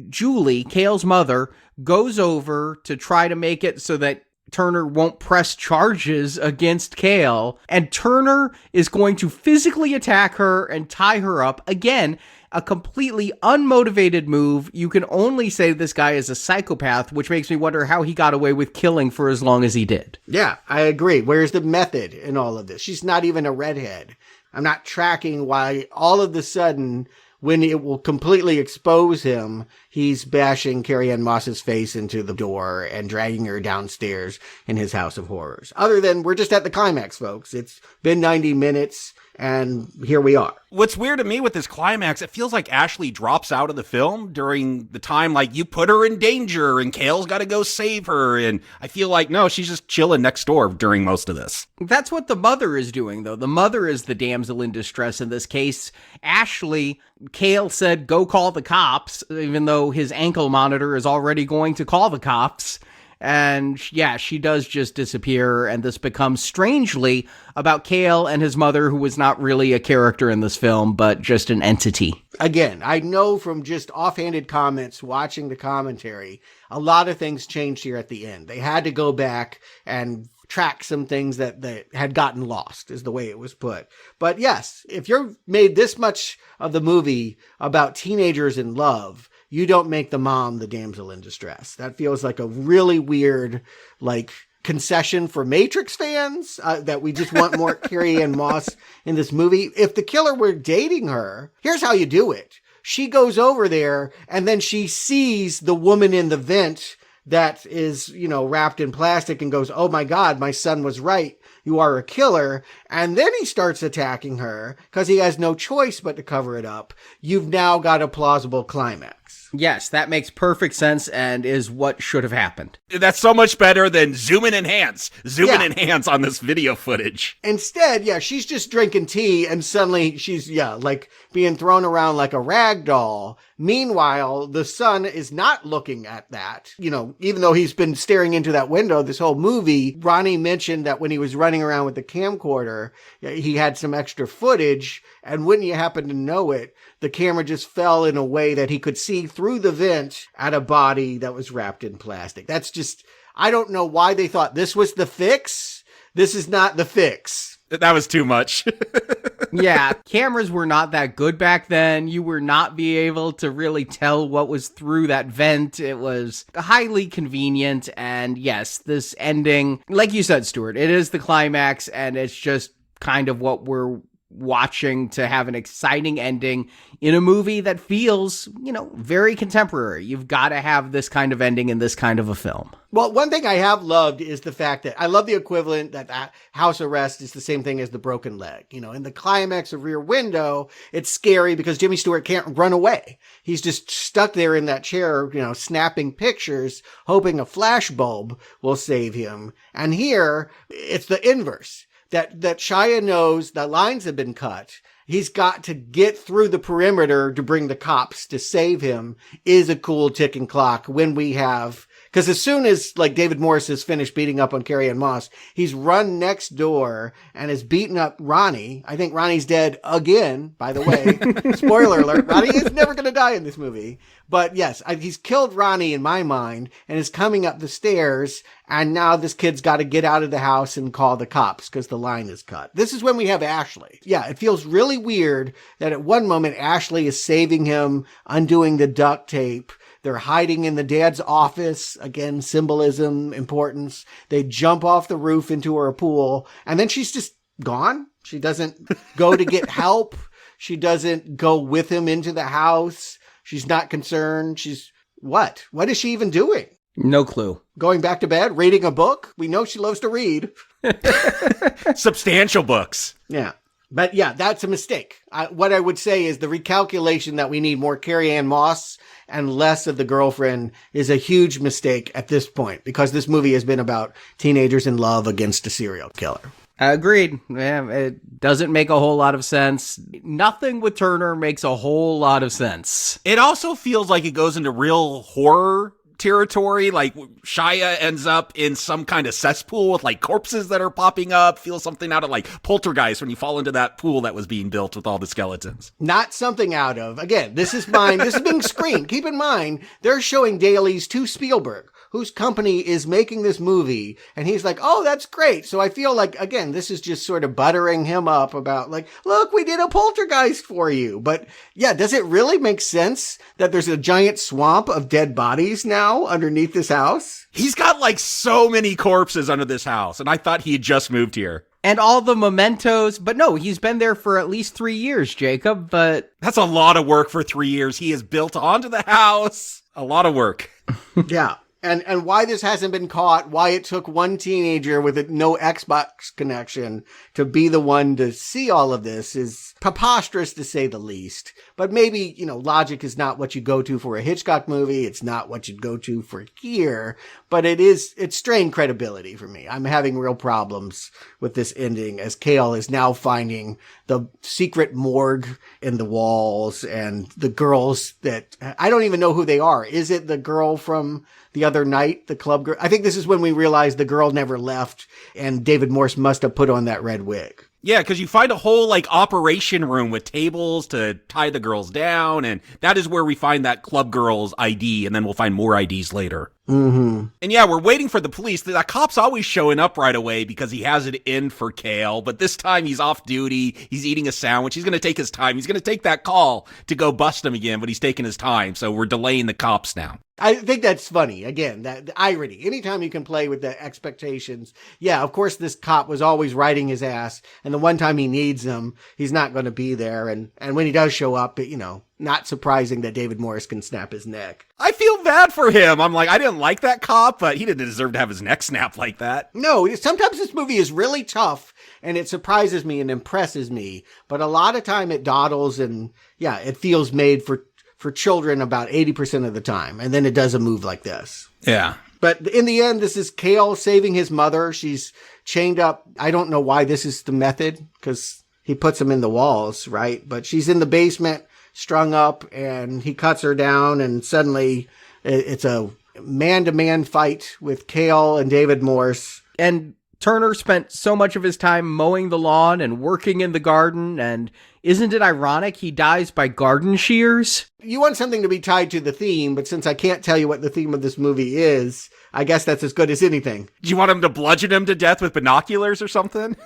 Julie, Cale's mother, goes over to try to make it so that Turner won't press charges against Cale, and Turner is going to physically attack her and tie her up. Again, a completely unmotivated move. You can only say this guy is a psychopath, which makes me wonder how he got away with killing for as long as he did. Yeah, I agree. Where's the method in all of this? She's not even a redhead. I'm not tracking why all of a sudden, when it will completely expose him, he's bashing Carrie-Anne Moss's face into the door and dragging her downstairs in his house of horrors. Other than we're just at the climax, folks. It's been 90 minutes. And here we are. What's weird to me with this climax, it feels like Ashley drops out of the film during the time, like, you put her in danger and Cale's got to go save her. And I feel like, no, she's just chilling next door during most of this. That's what the mother is doing, though. The mother is the damsel in distress in this case. Ashley, Cale said, go call the cops, even though his ankle monitor is already going to call the cops. And yeah, she does just disappear, and this becomes strangely about Cale and his mother, who was not really a character in this film, but just an entity. Again, I know from just offhanded comments watching the commentary, a lot of things changed here at the end. They had to go back and track some things that had gotten lost, is the way it was put. But yes, if you're made this much of the movie about teenagers in love, you don't make the mom the damsel in distress. That feels like a really weird, concession for Matrix fans, that we just want more Carrie-Anne Moss in this movie. If the killer were dating her, here's how you do it. She goes over there and then she sees the woman in the vent that is, wrapped in plastic and goes, oh my God, my son was right. You are a killer. And then he starts attacking her because he has no choice but to cover it up. You've now got a plausible climax. Yes, that makes perfect sense and is what should have happened. That's so much better than zoom in and enhance on this video footage. Instead, she's just drinking tea and suddenly she's, being thrown around like a rag doll. Meanwhile, the son is not looking at that. Even though he's been staring into that window this whole movie, Ronnie mentioned that when he was running around with the camcorder, he had some extra footage, and wouldn't you happen to know it, the camera just fell in a way that he could see through the vent at a body that was wrapped in plastic. That's just, I don't know why they thought this was the fix. This is not the fix. That was too much. Yeah, cameras were not that good back then. You were not be able to really tell what was through that vent. It was highly convenient. And yes, this ending, like you said, Stuart, it is the climax, and it's just kind of what we're watching to have an exciting ending in a movie that feels, very contemporary. You've got to have this kind of ending in this kind of a film. Well, one thing I have loved is the fact that I love the equivalent that house arrest is the same thing as the broken leg. In the climax of Rear Window, it's scary because Jimmy Stewart can't run away. He's just stuck there in that chair, snapping pictures, hoping a flashbulb will save him. And here, it's the inverse. that Shia knows the lines have been cut. He's got to get through the perimeter to bring the cops to save him is a cool ticking clock when we have, because as soon as like David Morse is finished beating up on Carrie-Anne Moss, he's run next door and is beating up Ronnie. I think Ronnie's dead again, by the way. Spoiler alert. Ronnie is never going to die in this movie. But yes, he's killed Ronnie in my mind and is coming up the stairs. And now this kid's got to get out of the house and call the cops because the line is cut. This is when we have Ashley. Yeah, it feels really weird that at one moment Ashley is saving him, undoing the duct tape. They're hiding in the dad's office. Again, symbolism, importance. They jump off the roof into her pool. And then she's just gone. She doesn't go to get help. She doesn't go with him into the house. She's not concerned. She's what? What is she even doing? No clue. Going back to bed, reading a book? We know she loves to read. Substantial books. Yeah. But yeah, that's a mistake. What I would say is the recalculation that we need more Carrie-Anne Moss and less of the girlfriend is a huge mistake at this point because this movie has been about teenagers in love against a serial killer. Agreed. Yeah, it doesn't make a whole lot of sense. Nothing with Turner makes a whole lot of sense. It also feels like it goes into real horror territory. Like Shia ends up in some kind of cesspool with like corpses that are popping up. Feels something out of like Poltergeist when you fall into that pool that was being built with all the skeletons. Not something out of. Again, this is mine. This is being screened. Keep in mind, they're showing dailies to Spielberg, whose company is making this movie. And he's like, oh, that's great. So I feel like, again, this is just sort of buttering him up about like, look, we did a Poltergeist for you. But yeah, does it really make sense that there's a giant swamp of dead bodies now underneath this house? He's got like so many corpses under this house. And I thought he had just moved here. And all the mementos, but no, he's been there for at least 3 years, Jacob, but... That's a lot of work for 3 years. He has built onto the house. A lot of work. Yeah. And why this hasn't been caught, why it took one teenager with no Xbox connection to be the one to see all of this is preposterous to say the least. But maybe, logic is not what you go to for a Hitchcock movie. It's not what you'd go to for here, but it's strained credibility for me. I'm having real problems with this ending as Kale is now finding the secret morgue in the walls and the girls that I don't even know who they are. Is it the girl from the other night, the club girl? I think this is when we realized the girl never left and David Morse must have put on that red wig. Yeah, because you find a whole, operation room with tables to tie the girls down, and that is where we find that club girl's ID, and then we'll find more IDs later. Mm-hmm. And yeah, we're waiting for the police. That cop's always showing up right away because he has it in for Kale, but this time he's off duty. He's eating a sandwich. He's going to take his time. He's going to take that call to go bust him again, but he's taking his time, so we're delaying the cops now. I think that's funny. Again, the irony. Anytime you can play with the expectations. Yeah, of course, this cop was always riding his ass. And the one time he needs him, he's not going to be there. And when he does show up, not surprising that David Morse can snap his neck. I feel bad for him. I'm like, I didn't like that cop, but he didn't deserve to have his neck snapped like that. No, sometimes this movie is really tough and it surprises me and impresses me. But a lot of time it dawdles and yeah, it feels made for children about 80% of the time. And then it does a move like this. Yeah. But in the end, this is Kale saving his mother. She's chained up. I don't know why this is the method because he puts them in the walls, right? But she's in the basement, strung up, and he cuts her down. And suddenly it's a man-to-man fight with Kale and David Morse. And Turner spent so much of his time mowing the lawn and working in the garden, and isn't it ironic he dies by garden shears? You want something to be tied to the theme, but since I can't tell you what the theme of this movie is, I guess that's as good as anything. Do you want him to bludgeon him to death with binoculars or something?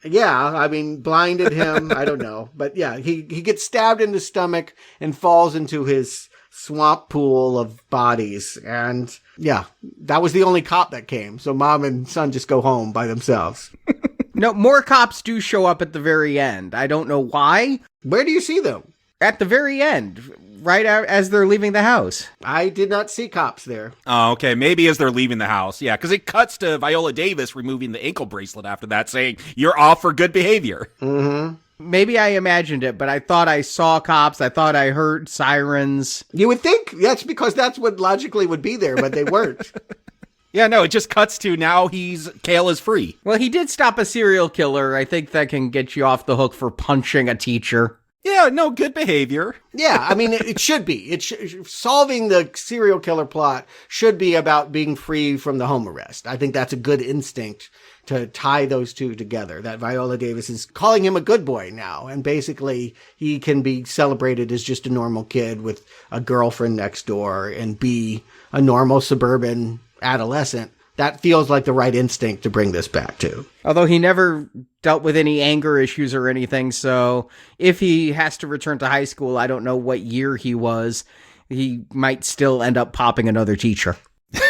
Yeah, blinded him, I don't know. But yeah, he gets stabbed in the stomach and falls into his swamp pool of bodies. And yeah, that was the only cop that came. So mom and son just go home by themselves. No, more cops do show up at the very end. I don't know why. Where do you see them? At the very end, right out as they're leaving the house. I did not see cops there. Oh, okay. Maybe as they're leaving the house. Yeah, because it cuts to Viola Davis removing the ankle bracelet after that, saying, "You're off for good behavior." Mm-hmm. Maybe I imagined it, but I thought I saw cops. I thought I heard sirens. You would think that's because that's what logically would be there, but they weren't. Yeah, no, it just cuts to now Kale is free. Well, he did stop a serial killer. I think that can get you off the hook for punching a teacher. Yeah, no, good behavior. Yeah, I mean, it should be. Solving the serial killer plot should be about being free from the home arrest. I think that's a good instinct to tie those two together, that Viola Davis is calling him a good boy now. And basically, he can be celebrated as just a normal kid with a girlfriend next door and be a normal suburban adolescent. That feels like the right instinct to bring this back to. Although he never dealt with any anger issues or anything, so if he has to return to high school, I don't know what year he was, he might still end up popping another teacher.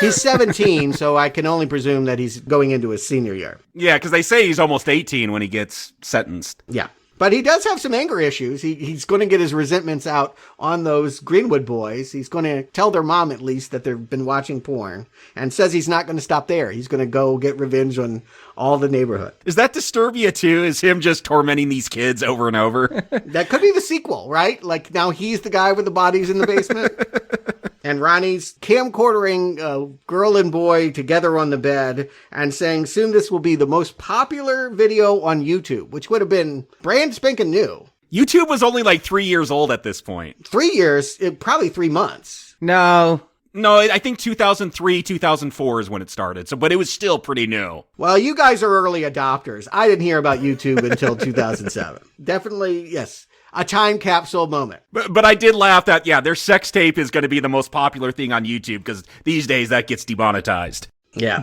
He's 17, so I can only presume that he's going into his senior year. Yeah, because they say he's almost 18 when he gets sentenced. Yeah. But he does have some anger issues. He's going to get his resentments out on those Greenwood boys. He's going to tell their mom, at least, that they've been watching porn, and says he's not going to stop there. He's going to go get revenge on all the neighborhood. Is that Disturbia too? Is him just tormenting these kids over and over? That could be the sequel, right? Like, now he's the guy with the bodies in the basement. And Ronnie's camcordering girl and boy together on the bed and saying soon this will be the most popular video on YouTube, which would have been brand spanking new. YouTube was only like 3 years old at this point. 3 years, probably 3 months. No, I think 2003, 2004 is when it started. So, but it was still pretty new. Well, you guys are early adopters. I didn't hear about YouTube until 2007. Definitely, yes. A time capsule moment. But I did laugh that, yeah, their sex tape is going to be the most popular thing on YouTube because these days that gets demonetized. Yeah.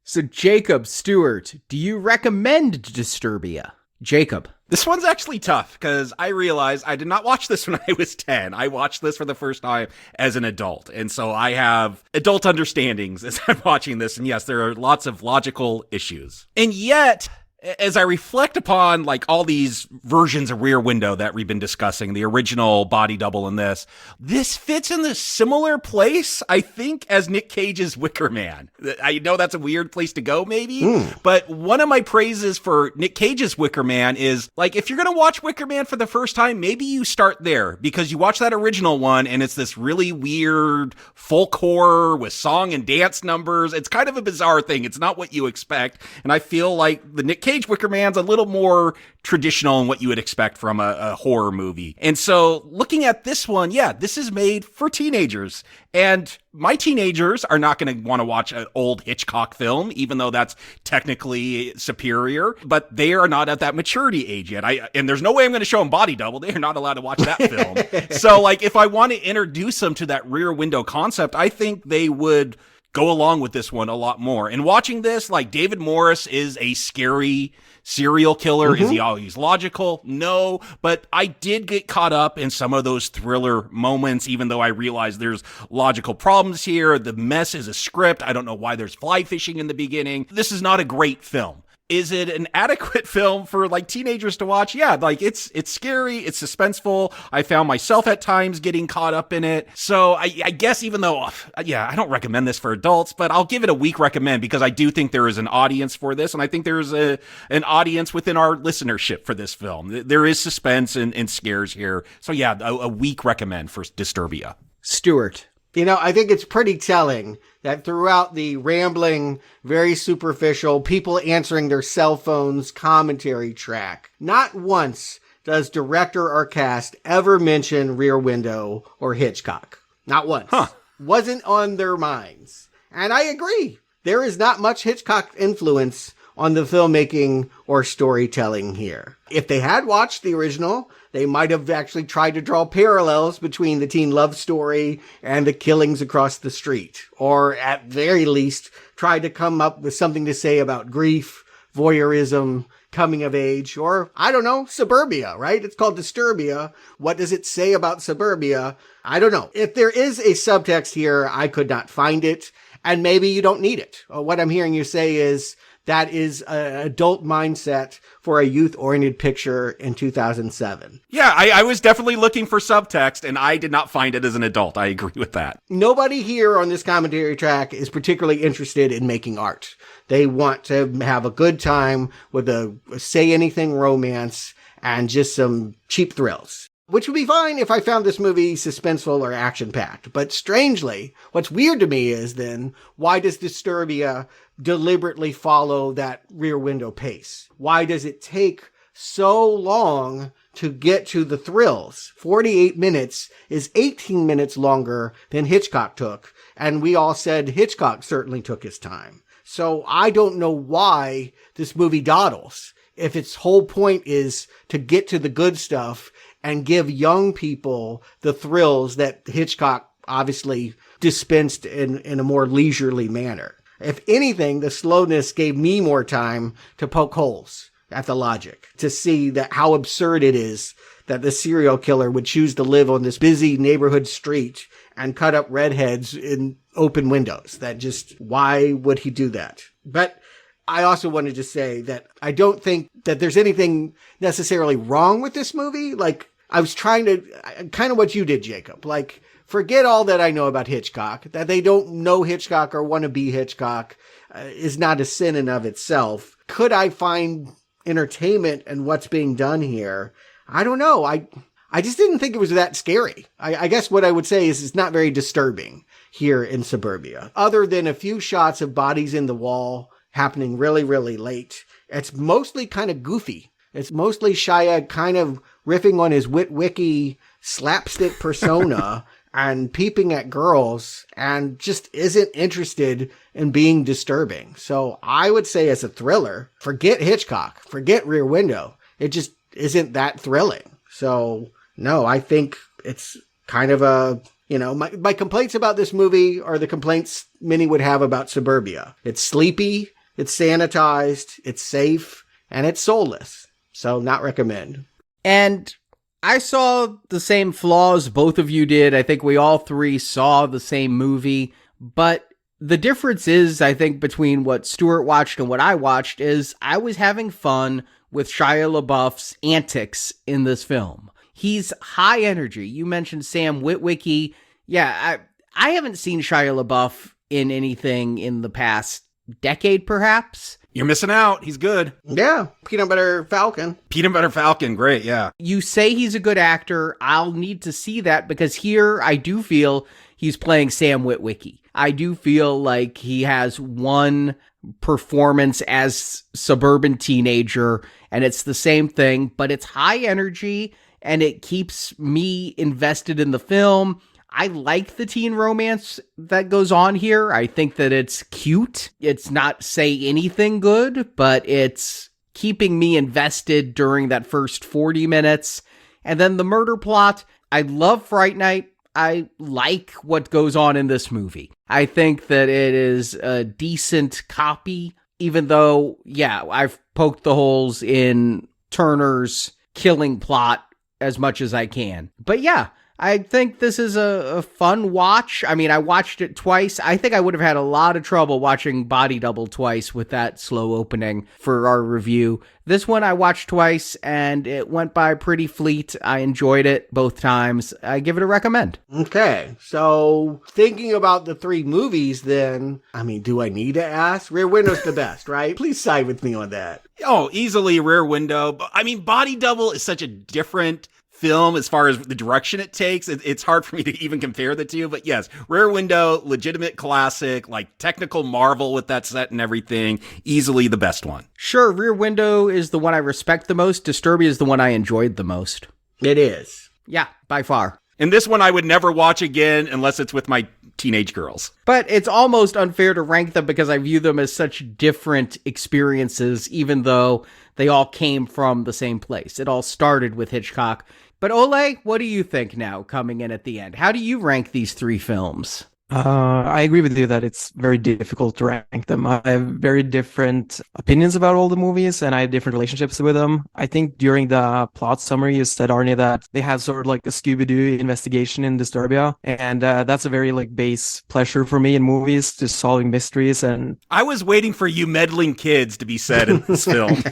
So Jacob Stewart, do you recommend Disturbia? Jacob. This one's actually tough because I realized I did not watch this when I was 10. I watched this for the first time as an adult. And so I have adult understandings as I'm watching this. And yes, there are lots of logical issues. And yet, as I reflect upon like all these versions of Rear Window that we've been discussing, the original body double and this fits in the similar place, I think, as Nick Cage's Wicker Man. I know that's a weird place to go, maybe, but one of my praises for Nick Cage's Wicker Man is, like, if you're going to watch Wicker Man for the first time, maybe you start there because you watch that original one and it's this really weird folk horror with song and dance numbers. It's kind of a bizarre thing. It's not what you expect. And I feel like the Nick Cage Wicker Man's a little more traditional in what you would expect from a horror movie. And so looking at this one, yeah, this is made for teenagers. And my teenagers are not going to want to watch an old Hitchcock film, even though that's technically superior, but they are not at that maturity age yet. And there's no way I'm going to show them Body Double. They are not allowed to watch that film. So like, if I want to introduce them to that Rear Window concept, I think they would go along with this one a lot more. And watching this, like, David Morse is a scary serial killer. Is he always logical? No, but I did get caught up in some of those thriller moments, even though I realize there's logical problems here. The mess is a script. I don't know why there's fly fishing in the beginning. This is not a great film. Is it an adequate film for like teenagers to watch? Yeah, like it's scary, it's suspenseful. I found myself at times getting caught up in it. So I guess even though, I don't recommend this for adults, but I'll give it a weak recommend because I do think there is an audience for this. And I think there's an audience within our listenership for this film. There is suspense and scares here. So yeah, a weak recommend for Disturbia. Stuart. You know, I think it's pretty telling that throughout the rambling, very superficial, people answering their cell phones commentary track, not once does director or cast ever mention Rear Window or Hitchcock. Not once. Wasn't on their minds. And I agree. There is not much Hitchcock influence on the filmmaking or storytelling here. If they had watched the original, they might have actually tried to draw parallels between the teen love story and the killings across the street. Or at very least, tried to come up with something to say about grief, voyeurism, coming of age, or, I don't know, suburbia, right? It's called Disturbia. What does it say about suburbia? I don't know. If there is a subtext here, I could not find it. And maybe you don't need it. What I'm hearing you say is that is an adult mindset for a youth-oriented picture in 2007. Yeah, I was definitely looking for subtext, and I did not find it as an adult. I agree with that. Nobody here on this commentary track is particularly interested in making art. They want to have a good time with a say-anything romance and just some cheap thrills. which would be fine if I found this movie suspenseful or action-packed. But strangely, what's weird to me is then, why does Disturbia deliberately follow that Rear Window pace? Why does it take so long to get to the thrills? 48 minutes is 18 minutes longer than Hitchcock took, and we all said Hitchcock certainly took his time. So I don't know why this movie dawdles, if its whole point is to get to the good stuff and give young people the thrills that Hitchcock obviously dispensed in a more leisurely manner. If anything, the slowness gave me more time to poke holes at the logic, to see that how absurd it is that the serial killer would choose to live on this busy neighborhood street and cut up redheads in open windows. That just, why would he do that? But I also wanted to say that I don't think that there's anything necessarily wrong with this movie. Like, I was trying to, kind of what you did, Jacob, like, forget all that I know about Hitchcock. That they don't know Hitchcock or want to be Hitchcock is not a sin in of itself. Could I find entertainment in what's being done here? I don't know. I just didn't think it was that scary. I guess what I would say is it's not very disturbing here in Suburbia. Other than a few shots of bodies in the wall happening really, really late, it's mostly kind of goofy. It's mostly Shia kind of riffing on his witwicky slapstick persona and peeping at girls and just isn't interested in being disturbing. So I would say as a thriller, forget Hitchcock, forget Rear Window. It just isn't that thrilling. So no, I think it's kind of a, my complaints about this movie are the complaints many would have about Suburbia. It's sleepy, it's sanitized, it's safe, and it's soulless. So not recommend. And I saw the same flaws both of you did. I think we all three saw the same movie. But the difference is, I think, between what Stuart watched and what I watched is I was having fun with Shia LaBeouf's antics in this film. He's high energy. You mentioned Sam Witwicky. Yeah, I haven't seen Shia LaBeouf in anything in the past decade, perhaps. You're missing out. He's good. Yeah. Peanut Butter Falcon. Peanut Butter Falcon. Great. Yeah. You say he's a good actor. I'll need to see that because here I do feel he's playing Sam Witwicky. I do feel like he has one performance as suburban teenager and it's the same thing, but it's high energy and it keeps me invested in the film. I like the teen romance that goes on here. I think that it's cute. It's not say anything good, but it's keeping me invested during that first 40 minutes. And then the murder plot, I love Fright Night. I like what goes on in this movie. I think that it is a decent copy, even though, yeah, I've poked the holes in Turner's killing plot as much as I can. But yeah, I think this is a fun watch. I mean, I watched it twice. I think I would have had a lot of trouble watching Body Double twice with that slow opening for our review. This one I watched twice, and it went by pretty fleet. I enjoyed it both times. I give it a recommend. Okay, so thinking about the three movies then, I mean, do I need to ask? Rear Window's the best, right? Please side with me on that. Oh, easily Rear Window. I mean, Body Double is such a different film as far as the direction it takes. It's hard for me to even compare the two, but yes, Rear Window, legitimate classic, like technical marvel with that set and everything, easily the best one. Sure, Rear Window is the one I respect the most. Disturbia is the one I enjoyed the most. It is. Yeah, by far. And this one I would never watch again unless it's with my teenage girls. But it's almost unfair to rank them because I view them as such different experiences, even though they all came from the same place. It all started with Hitchcock. But Ole, what do you think now, coming in at the end? How do you rank these three films? I agree with you that it's very difficult to rank them. I have very different opinions about all the movies, and I have different relationships with them. I think during the plot summary, you said, Arnie, that they have sort of like a Scooby-Doo investigation in Disturbia, and that's a very like base pleasure for me in movies, just solving mysteries. And I was waiting for you meddling kids to be said in this film.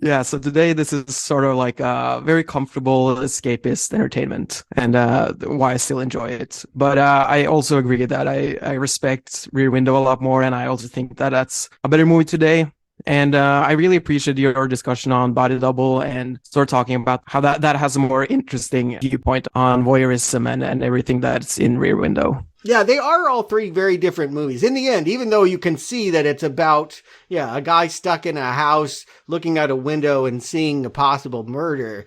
Yeah, so today this is sort of like a very comfortable escapist entertainment, and why I still enjoy it. But I also agree that I respect Rear Window a lot more, and I also think that that's a better movie today. And I really appreciate your discussion on Body Double and sort of talking about how that has a more interesting viewpoint on voyeurism and everything that's in Rear Window. Yeah, they are all three very different movies. In the end, even though you can see that it's about, a guy stuck in a house looking out a window and seeing a possible murder,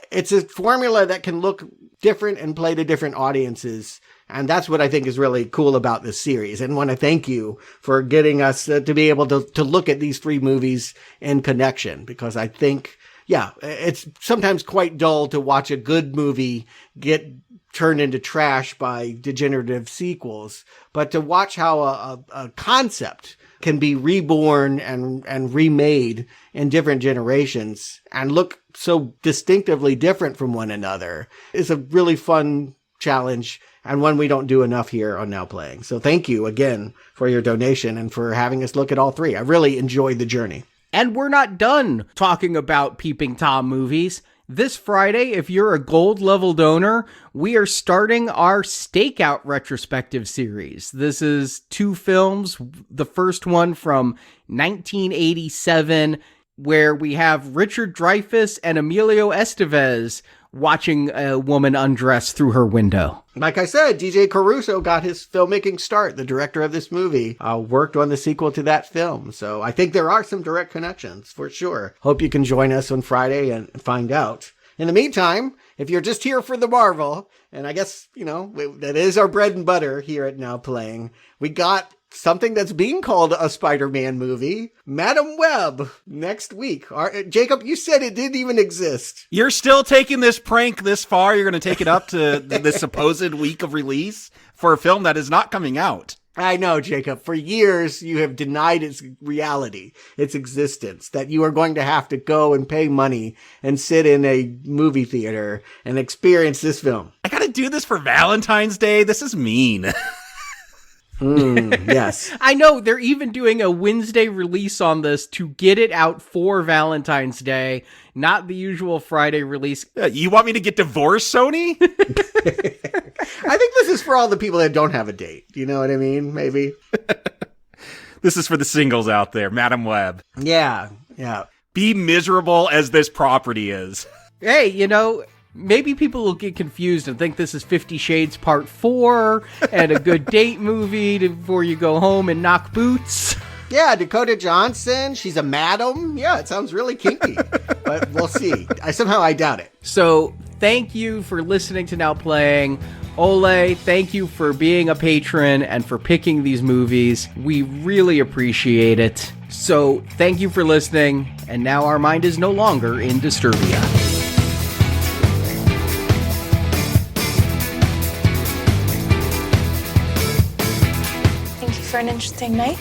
it's a formula that can look different and play to different audiences. And that's what I think is really cool about this series. And want to thank you for getting us to be able to look at these three movies in connection, because I think, it's sometimes quite dull to watch a good movie get turned into trash by degenerative sequels, but to watch how a concept can be reborn and remade in different generations and look so distinctively different from one another is a really fun challenge, and one we don't do enough here on Now Playing. So thank you again for your donation and for having us look at all three. I really enjoyed the journey. And we're not done talking about Peeping Tom movies. This Friday, if you're a gold level donor, we are starting our Stakeout retrospective series. This is 2 films. The first one from 1987, where we have Richard Dreyfuss and Emilio Estevez watching a woman undress through her window. Like I said, DJ Caruso got his filmmaking start. The director of this movie worked on the sequel to that film. So I think there are some direct connections for sure. Hope you can join us on Friday and find out. In the meantime, if you're just here for the Marvel, and I guess, that is our bread and butter here at Now Playing, we got something that's being called a Spider-Man movie, Madam Web, next week. Jacob, you said it didn't even exist. You're still taking this prank this far? You're going to take it up to the supposed week of release for a film that is not coming out? I know, Jacob. For years, you have denied its reality, its existence, that you are going to have to go and pay money and sit in a movie theater and experience this film. I got to do this for Valentine's Day? This is mean. Yes. I know, they're even doing a Wednesday release on this to get it out for Valentine's Day, not the usual Friday release. You want me to get divorced, Sony? I think this is for all the people that don't have a date. You know what I mean? Maybe. This is for the singles out there, Madam Web. Yeah. Be miserable as this property is. Hey, maybe people will get confused and think this is 50 Shades Part 4 and a good date movie before you go home and knock boots. Yeah, Dakota Johnson, she's a madam. Yeah, it sounds really kinky, but we'll see. I doubt it. So thank you for listening to Now Playing. Ole, thank you for being a patron and for picking these movies. We really appreciate it. So thank you for listening, and now our mind is no longer in Disturbia. For an interesting night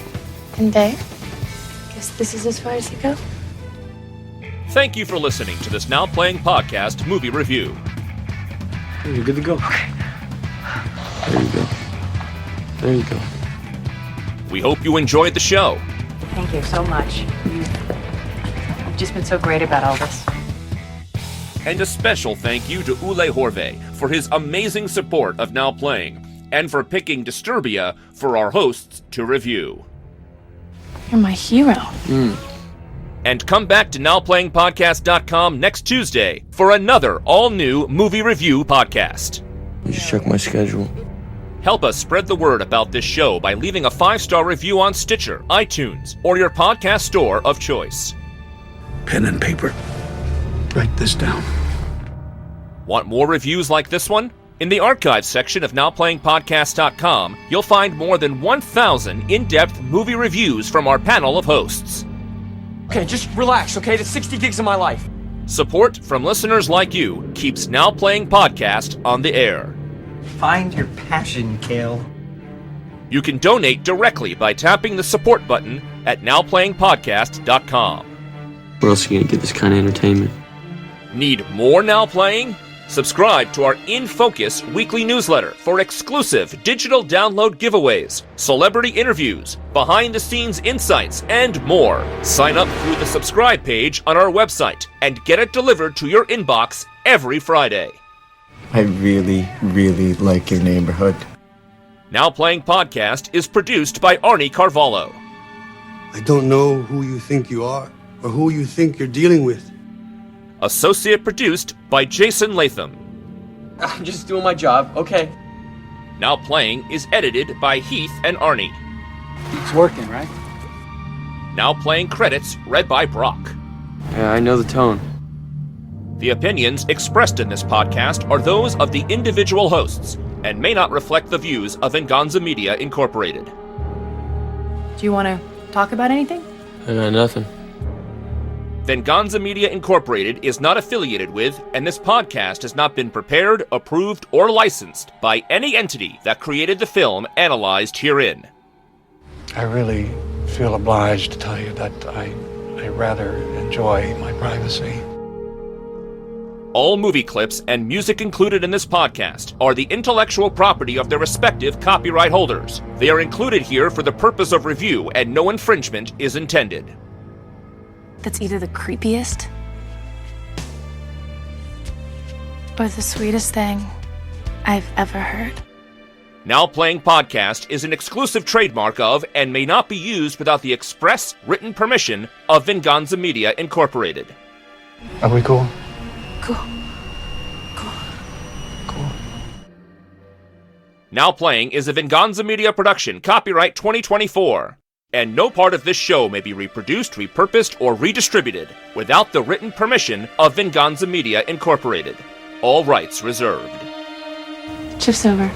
and day. Guess this is as far as you go. Thank you for listening to this Now Playing Podcast movie review. You're good to go. Okay. There you go. We hope you enjoyed the show. Thank you so much. You've just been so great about all this. And a special thank you to Ule Horve for his amazing support of Now Playing, and for picking Disturbia for our hosts to review. You're my hero. And come back to NowPlayingPodcast.com next Tuesday for another all-new movie review podcast. Just check my schedule. Help us spread the word about this show by leaving a 5-star review on Stitcher, iTunes, or your podcast store of choice. Pen and paper. Write this down. Want more reviews like this one? In the archives section of NowPlayingPodcast.com, you'll find more than 1,000 in-depth movie reviews from our panel of hosts. Okay, just relax, okay? That's 60 gigs of my life. Support from listeners like you keeps Now Playing Podcast on the air. Find your passion, Kale. You can donate directly by tapping the support button at NowPlayingPodcast.com. Where else are you gonna get this kind of entertainment? Need more Now Playing? Subscribe to our In Focus weekly newsletter for exclusive digital download giveaways, celebrity interviews, behind-the-scenes insights, and more. Sign up through the subscribe page on our website and get it delivered to your inbox every Friday. I really, really like your neighborhood. Now Playing Podcast is produced by Arnie Carvalho. I don't know who you think you are or who you think you're dealing with. Associate produced by Jason Latham. I'm just doing my job, okay? Now Playing is edited by Heath and Arnie. It's working, right? Now Playing credits read by Brock. Yeah, I know the tone. The opinions expressed in this podcast are those of the individual hosts and may not reflect the views of Venganza Media Incorporated. Do you want to talk about anything? Nothing. Venganza Media Incorporated is not affiliated with, and this podcast has not been prepared, approved, or licensed by any entity that created the film analyzed herein. I really feel obliged to tell you that I rather enjoy my privacy. All movie clips and music included in this podcast are the intellectual property of their respective copyright holders. They are included here for the purpose of review, and no infringement is intended. That's either the creepiest or the sweetest thing I've ever heard. Now Playing Podcast is an exclusive trademark of and may not be used without the express written permission of Venganza Media Incorporated. Are we cool? Cool. Now Playing is a Venganza Media production, copyright 2024. And no part of this show may be reproduced, repurposed, or redistributed without the written permission of Venganza Media Incorporated. All rights reserved. Shift's over.